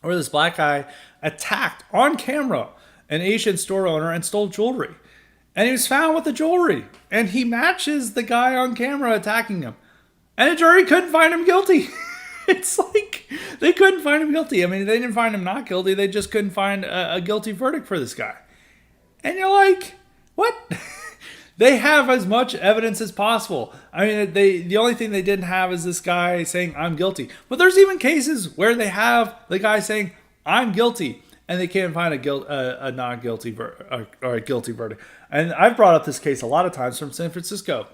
where this black guy attacked on camera an Asian store owner and stole jewelry. And he was found with the jewelry. And he matches the guy on camera attacking him. And the jury couldn't find him guilty. It's like they couldn't find him guilty. I mean, they didn't find him not guilty. They just couldn't find a guilty verdict for this guy. And you're like, what? They have as much evidence as possible. I mean, the only thing they didn't have is this guy saying, I'm guilty. But there's even cases where they have the guy saying, I'm guilty. And they can't find a non-guilty or a guilty verdict. And I've brought up this case a lot of times from San Francisco.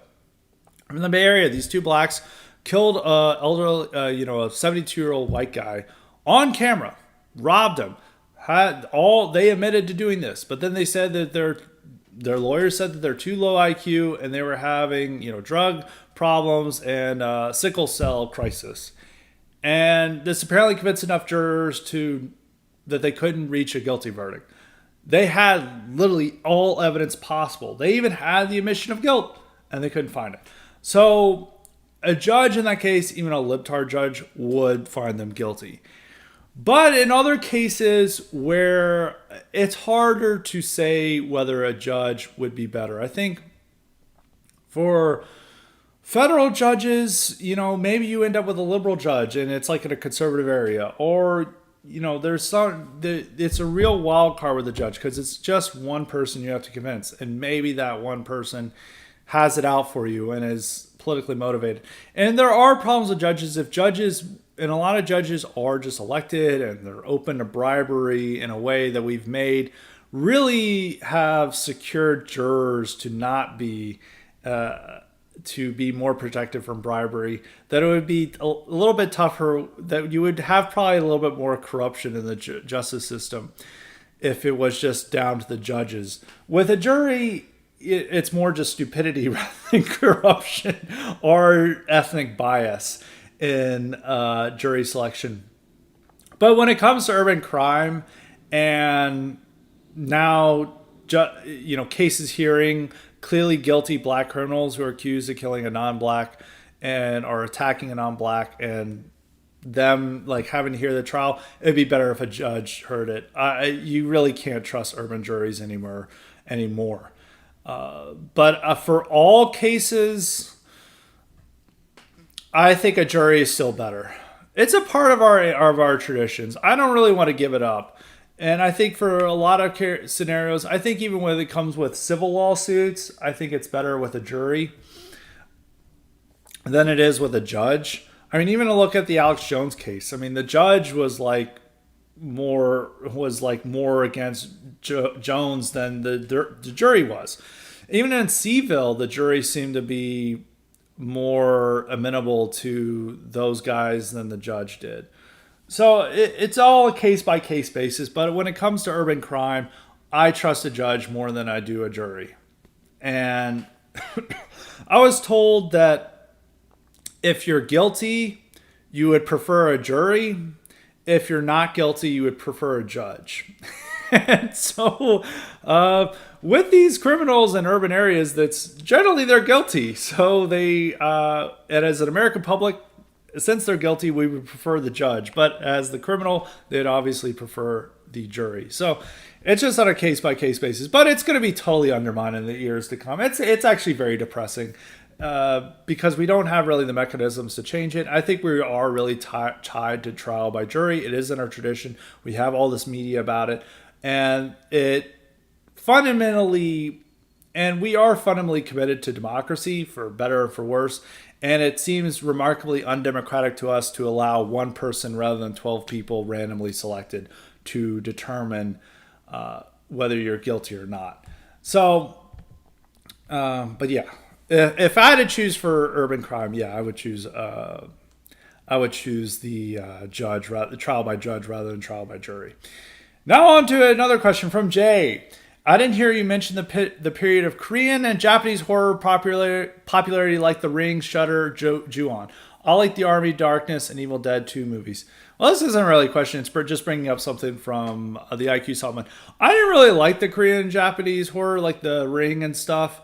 In the Bay Area, these two blacks killed a 72-year-old white guy on camera, robbed him. They admitted to doing this, but then they said that their lawyers said that they're too low IQ and they were having drug problems and sickle cell crisis. And this apparently convinced enough jurors that they couldn't reach a guilty verdict. They had literally all evidence possible. They even had the admission of guilt, and they couldn't find it. So a judge in that case, even a libtard judge, would find them guilty. But in other cases where it's harder to say whether a judge would be better, I think for federal judges, maybe you end up with a liberal judge and it's like in a conservative area, or it's a real wild card with the judge because it's just one person you have to convince, and maybe that one person has it out for you and is politically motivated. And there are problems with judges and a lot of judges are just elected and they're open to bribery in a way that we've made really have secured jurors to not be to be more protected from bribery, that it would be a little bit tougher, that you would have probably a little bit more corruption in the justice system if it was just down to the judges. With a jury, it's more just stupidity rather than corruption or ethnic bias in jury selection. But when it comes to urban crime and now, cases hearing clearly guilty black criminals who are accused of killing a non-black and are attacking a non-black, and them having to hear the trial, it'd be better if a judge heard it. You really can't trust urban juries anymore. But for all cases, I think a jury is still better. It's a part of our traditions. I don't really want to give it up. And I think for a lot of scenarios, I think even when it comes with civil lawsuits, I think it's better with a jury than it is with a judge. I mean, even to look at the Alex Jones case, I mean, the judge was more against Jones than the jury was. Even in Seville, the jury seemed to be more amenable to those guys than the judge did. So it's all a case-by-case basis, but when it comes to urban crime, I trust a judge more than I do a jury. And I was told that if you're guilty, you would prefer a jury. If you're not guilty, you would prefer a judge. And so with these criminals in urban areas, that's generally they're guilty. So and as an American public, since they're guilty, we would prefer the judge. But as the criminal, they'd obviously prefer the jury. So it's just on a case by case basis. But it's going to be totally undermined in the years to come. It's actually very depressing because we don't have really the mechanisms to change it. I think we are really tied to trial by jury. It is in our tradition. We have all this media about it, and it fundamentally. And we are fundamentally committed to democracy, for better or for worse. And it seems remarkably undemocratic to us to allow one person rather than 12 people randomly selected to determine whether you're guilty or not. So, but yeah, if I had to choose for urban crime, yeah, I would choose the the trial by judge rather than trial by jury. Now on to another question from Jay. I didn't hear you mention the period of Korean and Japanese horror popularity like The Ring, Shudder, Ju-on. I like the Army, Darkness, and Evil Dead 2 movies. Well, this isn't really a question. It's just bringing up something from the IQ supplement. I didn't really like the Korean and Japanese horror, like The Ring and stuff.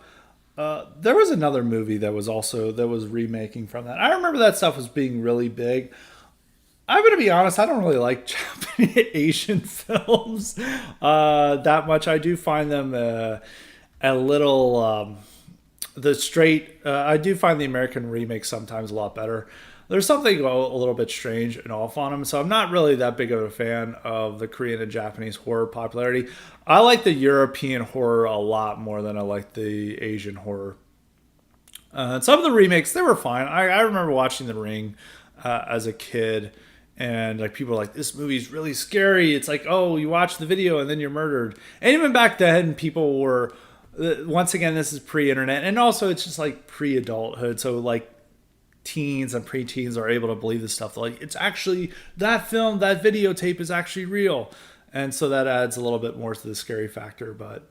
There was another movie that was remaking from that. I remember that stuff was being really big. I'm going to be honest, I don't really like Japanese Asian films that much. I do find them a little, I do find the American remakes sometimes a lot better. There's something a little bit strange and off on them, so I'm not really that big of a fan of the Korean and Japanese horror popularity. I like the European horror a lot more than I like the Asian horror. Some of the remakes, they were fine. I remember watching The Ring as a kid. And like people are like, this movie's really scary. It's like, oh, you watch the video and then you're murdered. And even back then, people were, once again, this is pre-internet. And also it's just like pre-adulthood. So like teens and preteens are able to believe this stuff. They're like, it's actually, that film, that videotape is actually real. And so that adds a little bit more to the scary factor. But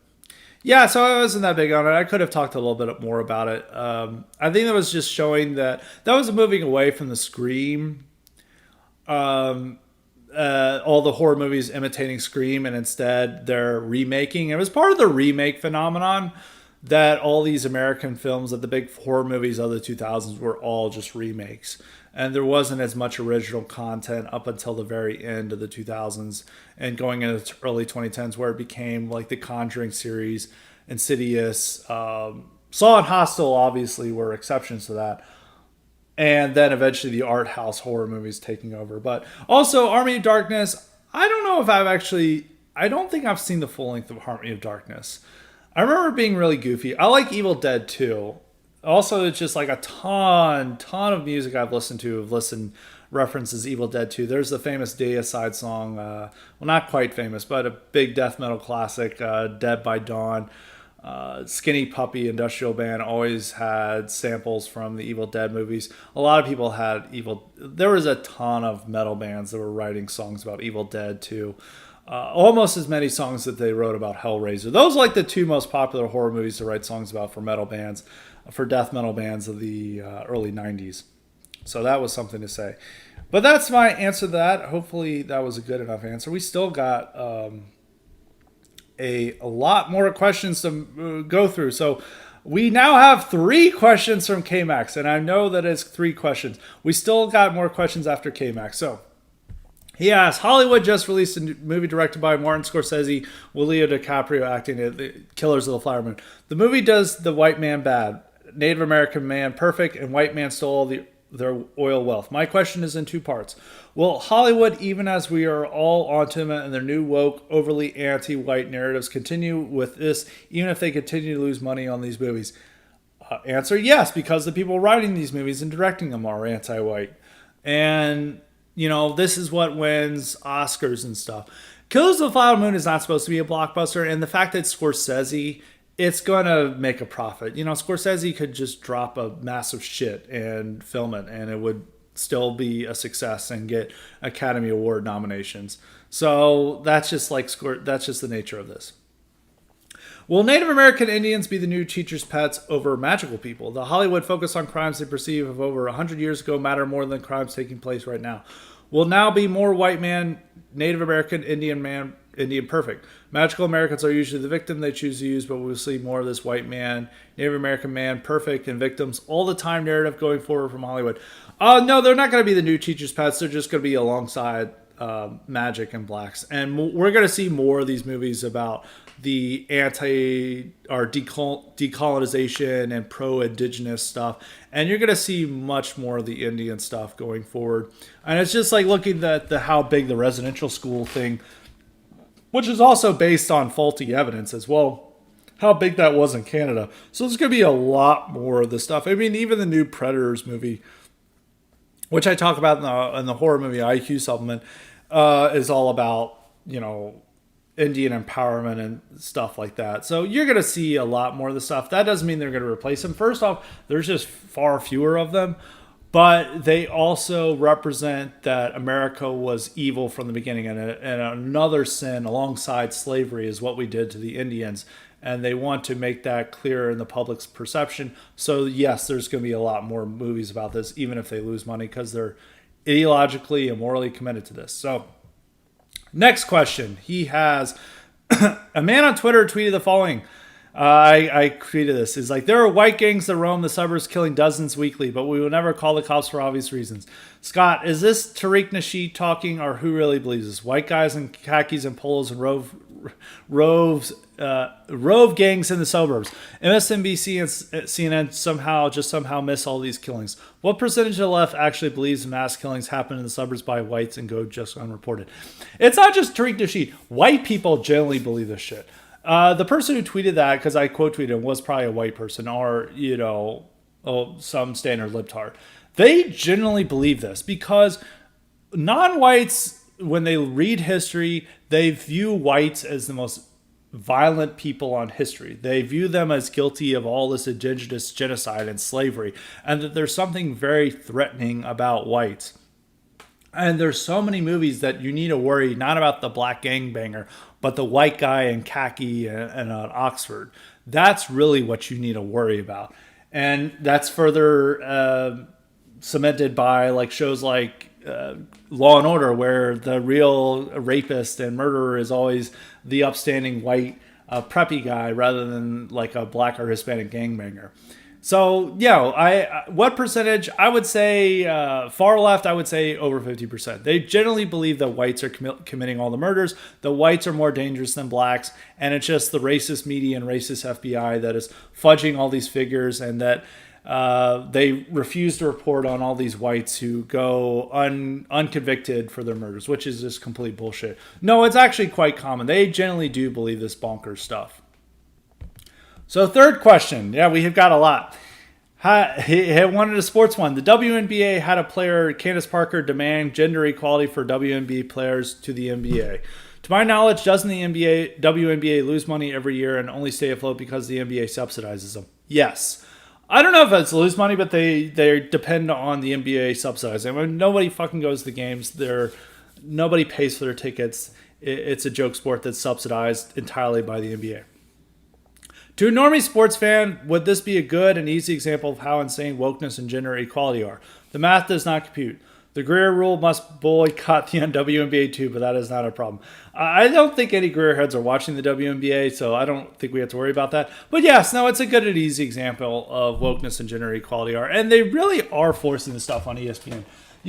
yeah, so I wasn't that big on it. I could have talked a little bit more about it. I think that was just showing that was moving away from the Scream, all the horror movies imitating Scream, and instead they're remaking. It was part of the remake phenomenon that all these American films, that the big horror movies of the 2000s were all just remakes. And there wasn't as much original content up until the very end of the 2000s and going into the early 2010s, where it became like the Conjuring series, Insidious, Saw and Hostel obviously were exceptions to that. And then eventually the art house horror movies taking over. But also Army of Darkness, I don't know if I don't think I've seen the full length of Army of Darkness. I remember it being really goofy. I like Evil Dead 2. Also, it's just like a ton of music I've listened to, references Evil Dead 2. There's the famous Deicide song, well, not quite famous, but a big death metal classic, Dead by Dawn. Skinny Puppy Industrial Band always had samples from the Evil Dead movies. A lot of people had there was a ton of metal bands that were writing songs about Evil Dead too. Almost as many songs that they wrote about Hellraiser. Those are like the two most popular horror movies to write songs about for metal bands, for death metal bands of the early 90s. So that was something to say. But that's my answer to that. Hopefully that was a good enough answer. We still got a lot more questions to go through. So we now have 3 questions from K-Max, and I know that it's 3 questions. We still got more questions after K-Max. So he asks, Hollywood just released a movie directed by Martin Scorsese with Leo DiCaprio acting as the Killers of the Flower Moon. The movie does the white man bad, Native American man perfect, and white man stole their oil wealth. My question is in 2 parts. Will Hollywood, even as we are all onto them and their new woke, overly anti-white narratives, continue with this, even if they continue to lose money on these movies? Answer, yes, because the people writing these movies and directing them are anti-white. And, this is what wins Oscars and stuff. Killers of the Flower Moon is not supposed to be a blockbuster, and the fact that Scorsese, it's going to make a profit. Scorsese could just drop a massive shit and film it, and it would still be a success and get Academy Award nominations. So that's just the nature of this. Will Native American Indians be the new teachers' pets over magical people? The Hollywood focus on crimes they perceive of over 100 years ago matter more than crimes taking place right now. Will now be more white man, Native American Indian man Indian perfect. Magical Americans are usually the victim they choose to use, but we'll see more of this white man, Native American man, perfect, and victims all the time narrative going forward from Hollywood. No, they're not going to be the new teacher's pets. They're just going to be alongside magic and blacks. And we're going to see more of these movies about the decolonization and pro-indigenous stuff. And you're going to see much more of the Indian stuff going forward. And it's just like looking at how big the residential school thing, which is also based on faulty evidence as well, how big that was in Canada. So there's going to be a lot more of this stuff. I mean, even the new Predators movie, which I talk about in the horror movie IQ Supplement, is all about, Indian empowerment and stuff like that. So you're going to see a lot more of the stuff. That doesn't mean they're going to replace them. First off, there's just far fewer of them. But they also represent that America was evil from the beginning. And another sin alongside slavery is what we did to the Indians. And they want to make that clear in the public's perception. So yes, there's going to be a lot more movies about this, even if they lose money, because they're ideologically and morally committed to this. So next question. He has a man on Twitter tweeted the following. I tweeted this. It's like, there are white gangs that roam the suburbs killing dozens weekly, but we will never call the cops for obvious reasons. Scott, is this Tariq Nasheed talking, or who really believes this? White guys in khakis and polos and rove gangs in the suburbs. MSNBC and CNN somehow miss all these killings. What percentage of the left actually believes mass killings happen in the suburbs by whites and go just unreported? It's not just Tariq Nasheed. White people generally believe this shit. The person who tweeted that, because I quote tweeted him, was probably a white person or, some standard libtard. They generally believe this because non-whites, when they read history, they view whites as the most violent people on history. They view them as guilty of all this indigenous genocide and slavery, and that there's something very threatening about whites. And there's so many movies that you need to worry not about the black gangbanger, but the white guy in khaki and Oxford. That's really what you need to worry about. And that's further cemented by like shows like Law and Order, where the real rapist and murderer is always the upstanding white preppy guy rather than like a black or Hispanic gangbanger. So, what percentage? I would say far left, I would say over 50%. They generally believe that whites are committing all the murders. The whites are more dangerous than blacks. And it's just the racist media and racist FBI that is fudging all these figures, and that they refuse to report on all these whites who go unconvicted for their murders, which is just complete bullshit. No, it's actually quite common. They generally do believe this bonkers stuff. So third question. Yeah, we have got a lot. He wanted a sports one. The WNBA had a player, Candace Parker, demand gender equality for WNBA players to the NBA. To my knowledge, doesn't the WNBA lose money every year and only stay afloat because the NBA subsidizes them? Yes. I don't know if it's lose money, but they depend on the NBA subsidizing. I mean, nobody fucking goes to the games. Nobody pays for their tickets. It's a joke sport that's subsidized entirely by the NBA. To a normie sports fan, would this be a good and easy example of how insane wokeness and gender equality are? The math does not compute. The Greer rule must boycott the WNBA too, but that is not a problem. I don't think any Greer heads are watching the WNBA, so I don't think we have to worry about that. But yes, no, it's a good and easy example of wokeness and gender equality are. And they really are forcing this stuff on ESPN.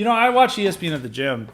I watch ESPN at the gym.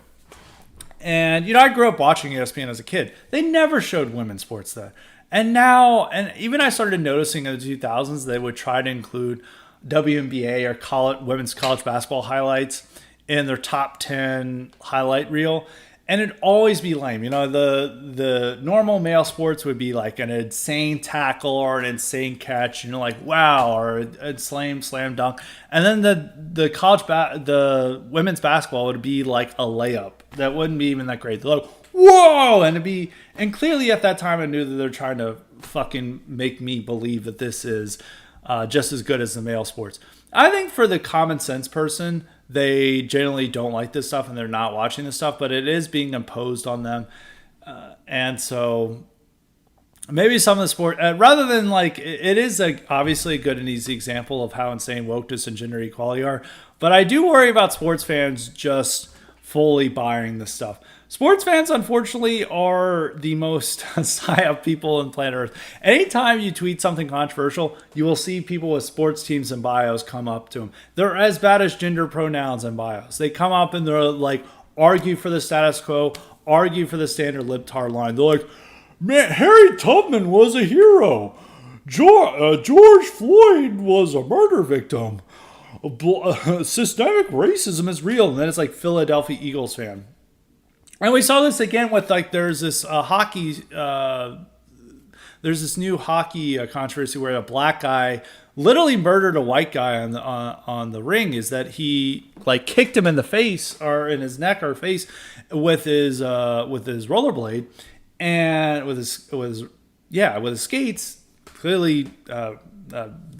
And, I grew up watching ESPN as a kid. They never showed women's sports then. And now, and even I started noticing in the 2000s, they would try to include WNBA or women's college basketball highlights in their top 10 highlight reel. And it'd always be lame. The normal male sports would be like an insane tackle or an insane catch, like wow, or a slam dunk. And then the women's basketball would be like a layup. That wouldn't be even that great. They're like, whoa! And clearly at that time I knew that they're trying to fucking make me believe that this is just as good as the male sports. I think for the common sense person, they generally don't like this stuff and they're not watching this stuff, but it is being imposed on them. And so maybe some of the sport, rather than like, it is obviously a good and easy example of how insane wokeness and gender equality are. But I do worry about sports fans just fully buying this stuff. Sports fans, unfortunately, are the most psyop people on planet Earth. Anytime you tweet something controversial, you will see people with sports teams and bios come up to them. They're as bad as gender pronouns and bios. They come up and they're like, argue for the status quo, argue for the standard libtard line. They're like, man, Harry Tubman was a hero. George Floyd was a murder victim. Systemic racism is real. And then it's like Philadelphia Eagles fan. And we saw this again with like there's this there's this new hockey controversy where a black guy literally murdered a white guy on the ring. Is that he like kicked him in the face or in his neck or face with his rollerblade and with his skates, clearly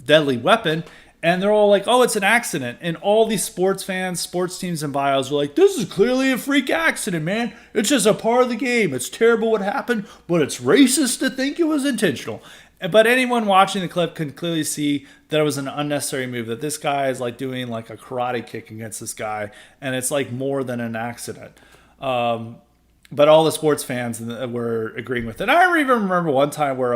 deadly weapon. And they're all like, oh, it's an accident. And all these sports fans, sports teams, and bios are like, this is clearly a freak accident, man. It's just a part of the game. It's terrible what happened, but it's racist to think it was intentional. But anyone watching the clip can clearly see that it was an unnecessary move, that this guy is like doing like a karate kick against this guy. And it's like more than an accident. But all the sports fans were agreeing with it. I even remember one time where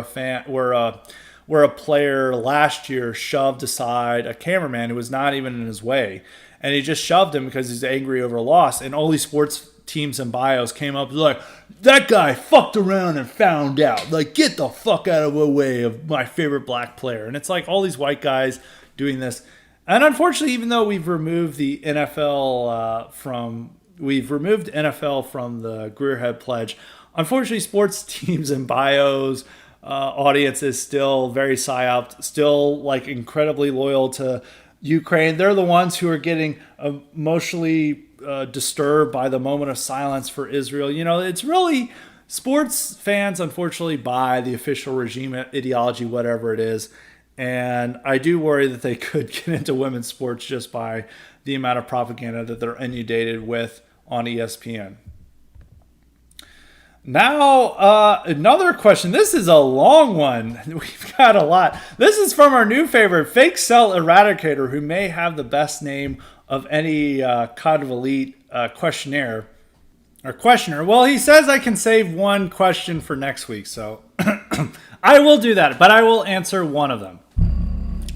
a player last year shoved aside a cameraman who was not even in his way. And he just shoved him because he's angry over a loss. And all these sports teams and bios came up like, that guy fucked around and found out. Like, get the fuck out of the way of my favorite black player. And it's like all these white guys doing this. And unfortunately, even though we've removed the NFL from the Greer Pledge, unfortunately, sports teams and bios, audience is still very psyoped, still like incredibly loyal to Ukraine. They're the ones who are getting emotionally disturbed by the moment of silence for Israel. You know, it's really sports fans, unfortunately, buy the official regime ideology, whatever it is. And I do worry that they could get into women's sports just by the amount of propaganda that they're inundated with on ESPN. Now, another question. This is a long one. We've got a lot. This is from our new favorite, Fake Cell Eradicator, who may have the best name of any Cod of Elite questioner. Well, he says I can save one question for next week, so I will do that, but I will answer one of them.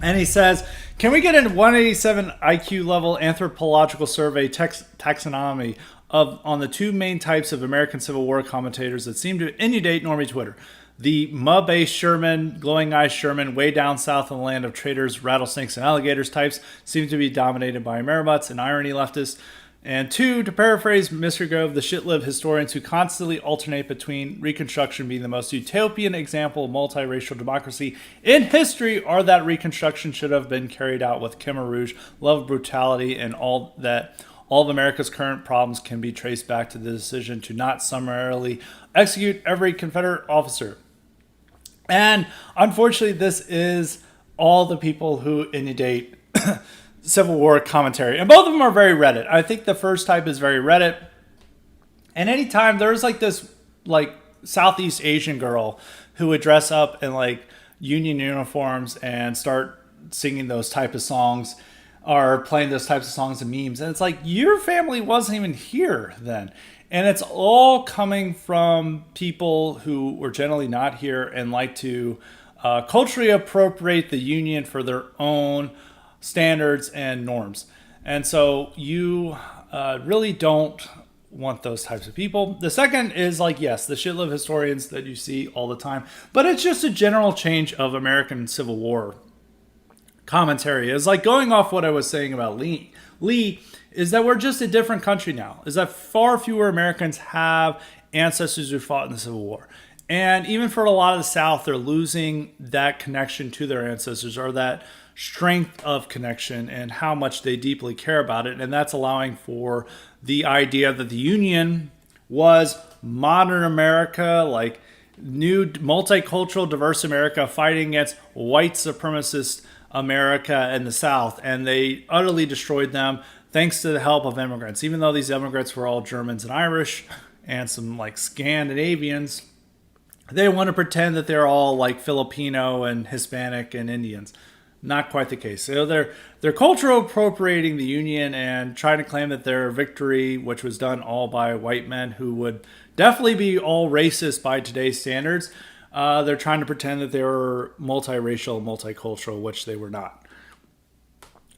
And he says, can we get a 187 IQ level anthropological survey taxonomy on the two main types of American Civil War commentators that seem to inundate normie Twitter? The Ma-based Sherman, glowing eyes Sherman, way down south in the land of traitors, rattlesnakes, and alligators types seem to be dominated by Maributts and irony leftists. And two, to paraphrase Mr. Gove, the shit-lived historians who constantly alternate between Reconstruction being the most utopian example of multiracial democracy in history, or that Reconstruction should have been carried out with Khmer Rouge, love of brutality, and all of America's current problems can be traced back to the decision to not summarily execute every Confederate officer. And unfortunately, this is all the people who inundate Civil War commentary. And both of them are very Reddit. I think the first type is very Reddit. And anytime there's like this like Southeast Asian girl who would dress up in like union uniforms and start singing those type of songs or playing those types of songs and memes. And it's like, your family wasn't even here then. And it's all coming from people who were generally not here and like to culturally appropriate the Union for their own standards and norms. And so you really don't want those types of people. The second is like, yes, the shitload of historians that you see all the time, but it's just a general change of American Civil War commentary. Is like going off what I was saying about Lee is that we're just a different country now, is that far fewer Americans have ancestors who fought in the Civil War. And even for a lot of the South, they're losing that connection to their ancestors, or that strength of connection and how much they deeply care about it. And that's allowing for the idea that the Union was modern America, like new multicultural, diverse America fighting against white supremacist America in the South. And they utterly destroyed them thanks to the help of immigrants. Even though these immigrants were all Germans and Irish and some like Scandinavians, they want to pretend that they're all like Filipino and Hispanic and Indians. Not quite the case. So they're cultural appropriating the Union and trying to claim that their victory, which was done all by white men who would definitely be all racist by today's standards, they're trying to pretend that they were multiracial, multicultural, which they were not.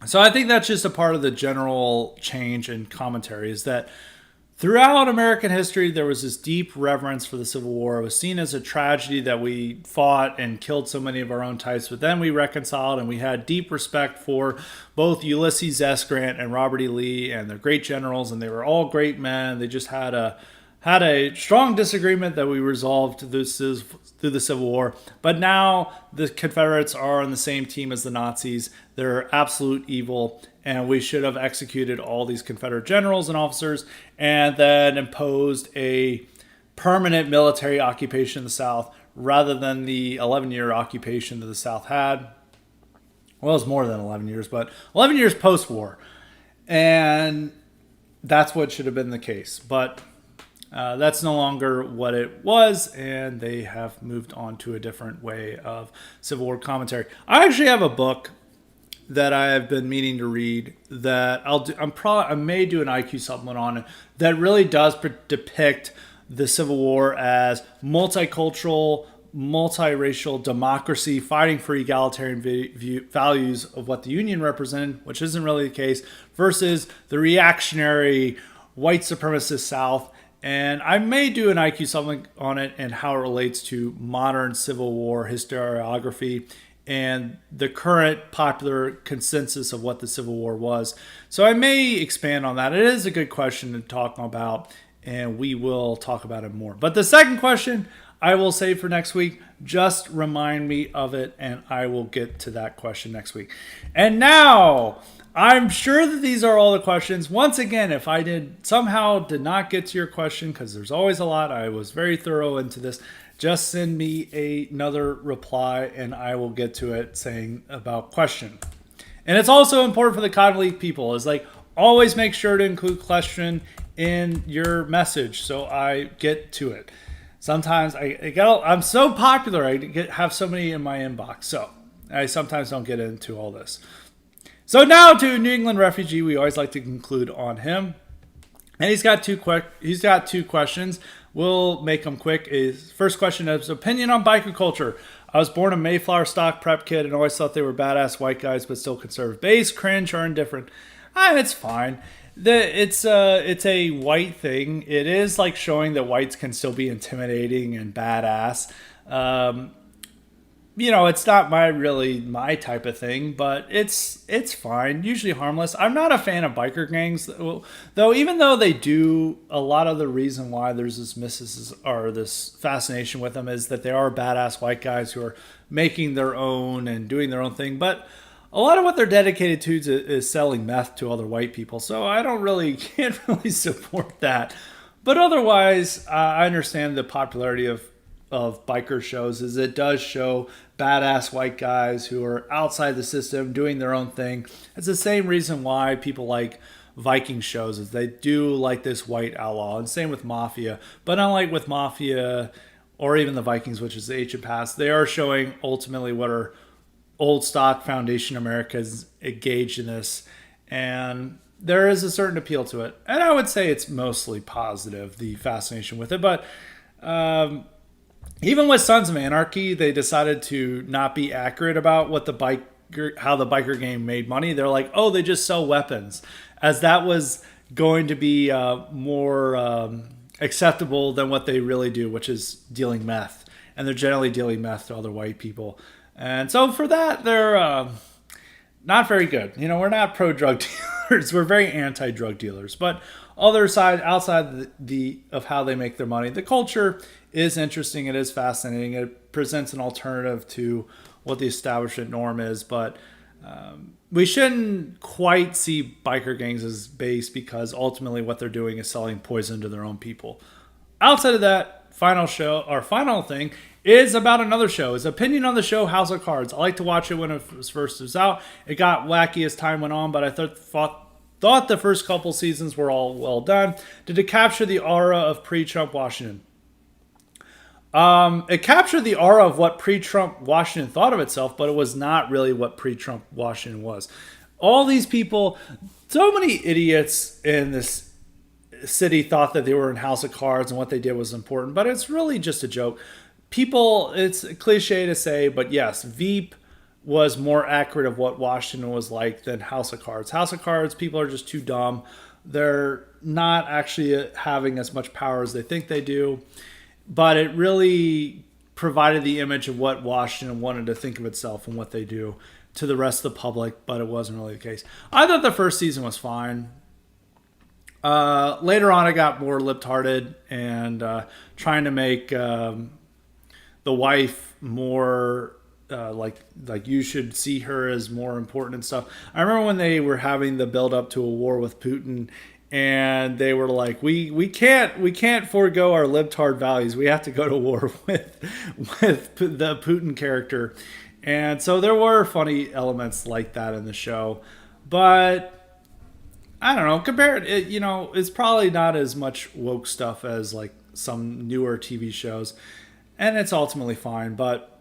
So I think that's just a part of the general change in commentary, is that throughout American history, there was this deep reverence for the Civil War. It was seen as a tragedy that we fought and killed so many of our own types, but then we reconciled, and we had deep respect for both Ulysses S. Grant and Robert E. Lee, and they're great generals, and they were all great men. They just had a strong disagreement that we resolved through the Civil War. But now the Confederates are on the same team as the Nazis. They're absolute evil, and we should have executed all these Confederate generals and officers and then imposed a permanent military occupation in the South rather than the 11-year occupation that the South had. Well, it's more than 11 years, but 11 years post-war. And that's what should have been the case. But that's no longer what it was, and they have moved on to a different way of Civil War commentary. I actually have a book that I have been meaning to read that I may do an IQ supplement on it, that really does depict the Civil War as multicultural, multiracial democracy fighting for egalitarian values of what the Union represented, which isn't really the case, versus the reactionary white supremacist South. And I may do an IQ supplement on it and how it relates to modern Civil War historiography and the current popular consensus of what the Civil War was. So I may expand on that. It is a good question to talk about, and we will talk about it more. But the second question I will save for next week. Just remind me of it, and I will get to that question next week. And now, I'm sure that these are all the questions. Once again, if I somehow did not get to your question, because there's always a lot, I was very thorough into this, just send me another reply and I will get to it saying about question. And it's also important for the Cotton Leaf people, is like, always make sure to include question in your message so I get to it. Sometimes I'm so popular, I have so many in my inbox, so I sometimes don't get into all this. So now to New England refugee, we always like to conclude on him. And he's got two questions. We'll make them quick. His first question is opinion on biker culture. I was born a Mayflower stock prep kid and always thought they were badass white guys but still conservative. Base, cringe, or indifferent. It's fine. It's a white thing. It is like showing that whites can still be intimidating and badass. It's not my type of thing, but it's fine. Usually harmless. I'm not a fan of biker gangs, though. Even though they do, a lot of the reason why there's this fascination with them is that they are badass white guys who are making their own and doing their own thing. But a lot of what they're dedicated to is selling meth to other white people. So I can't really support that. But otherwise, I understand the popularity of biker shows, is it does show badass white guys who are outside the system doing their own thing. It's the same reason why people like Viking shows, is they do like this white outlaw, and same with Mafia. But unlike with Mafia or even the Vikings, which is the ancient past, they are showing ultimately what are old stock foundation Americans engaged in this, and there is a certain appeal to it. And I would say it's mostly positive, the fascination with it. But even with Sons of Anarchy, they decided to not be accurate about what how the biker game made money. They're like, oh, they just sell weapons, as that was going to be more acceptable than what they really do, which is dealing meth. And they're generally dealing meth to other white people. And so for that, they're not very good. We're not pro-drug dealers. We're very anti-drug dealers. But outside of how they make their money, the culture is interesting. It is fascinating. It presents an alternative to what the establishment norm is. But we shouldn't quite see biker gangs as base, because ultimately what they're doing is selling poison to their own people. Outside of that, final thing is about another show. His opinion on the show House of Cards. I like to watch it when it was out. It got wacky as time went on, but I thought the first couple seasons were all well done. Did it capture the aura of pre-Trump Washington? It captured the aura of what pre-Trump Washington thought of itself, but it was not really what pre-Trump Washington was. All these people, so many idiots in this city thought that they were in House of Cards and what they did was important, but it's really just a joke. People, it's a cliche to say, but yes, Veep was more accurate of what Washington was like than House of Cards. House of Cards, people are just too dumb. They're not actually having as much power as they think they do. But it really provided the image of what Washington wanted to think of itself and what they do to the rest of the public, but it wasn't really the case. I thought the first season was fine. Later on, I got more lip-hearted and trying to make the wife more like you should see her as more important and stuff. I remember when they were having the build-up to a war with Putin, and they were like, we can't forego our libtard values. We have to go to war with the Putin character. And so there were funny elements like that in the show. But I don't know, compared it, it's probably not as much woke stuff as like some newer TV shows. And it's ultimately fine. But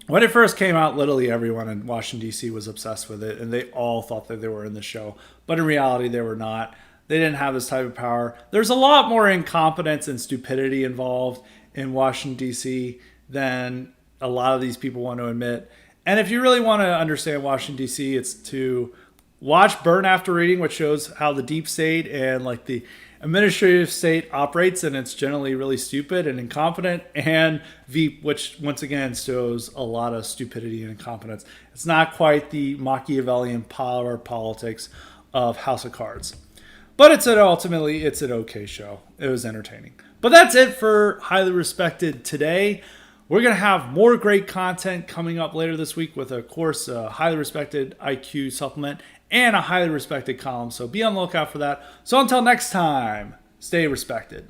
when it first came out, literally everyone in Washington, D.C. was obsessed with it. And they all thought that they were in the show. But in reality, they were not. They didn't have this type of power. There's a lot more incompetence and stupidity involved in Washington, D.C. than a lot of these people want to admit. And if you really want to understand Washington, D.C., it's to watch Burn After Reading, which shows how the deep state and like the administrative state operates, and it's generally really stupid and incompetent, and Veep, which once again shows a lot of stupidity and incompetence. It's not quite the Machiavellian power politics of House of Cards. But it's an okay show. It was entertaining. But that's it for Highly Respected today. We're going to have more great content coming up later this week with, of course, a Highly Respected IQ supplement and a Highly Respected column. So be on the lookout for that. So until next time, stay respected.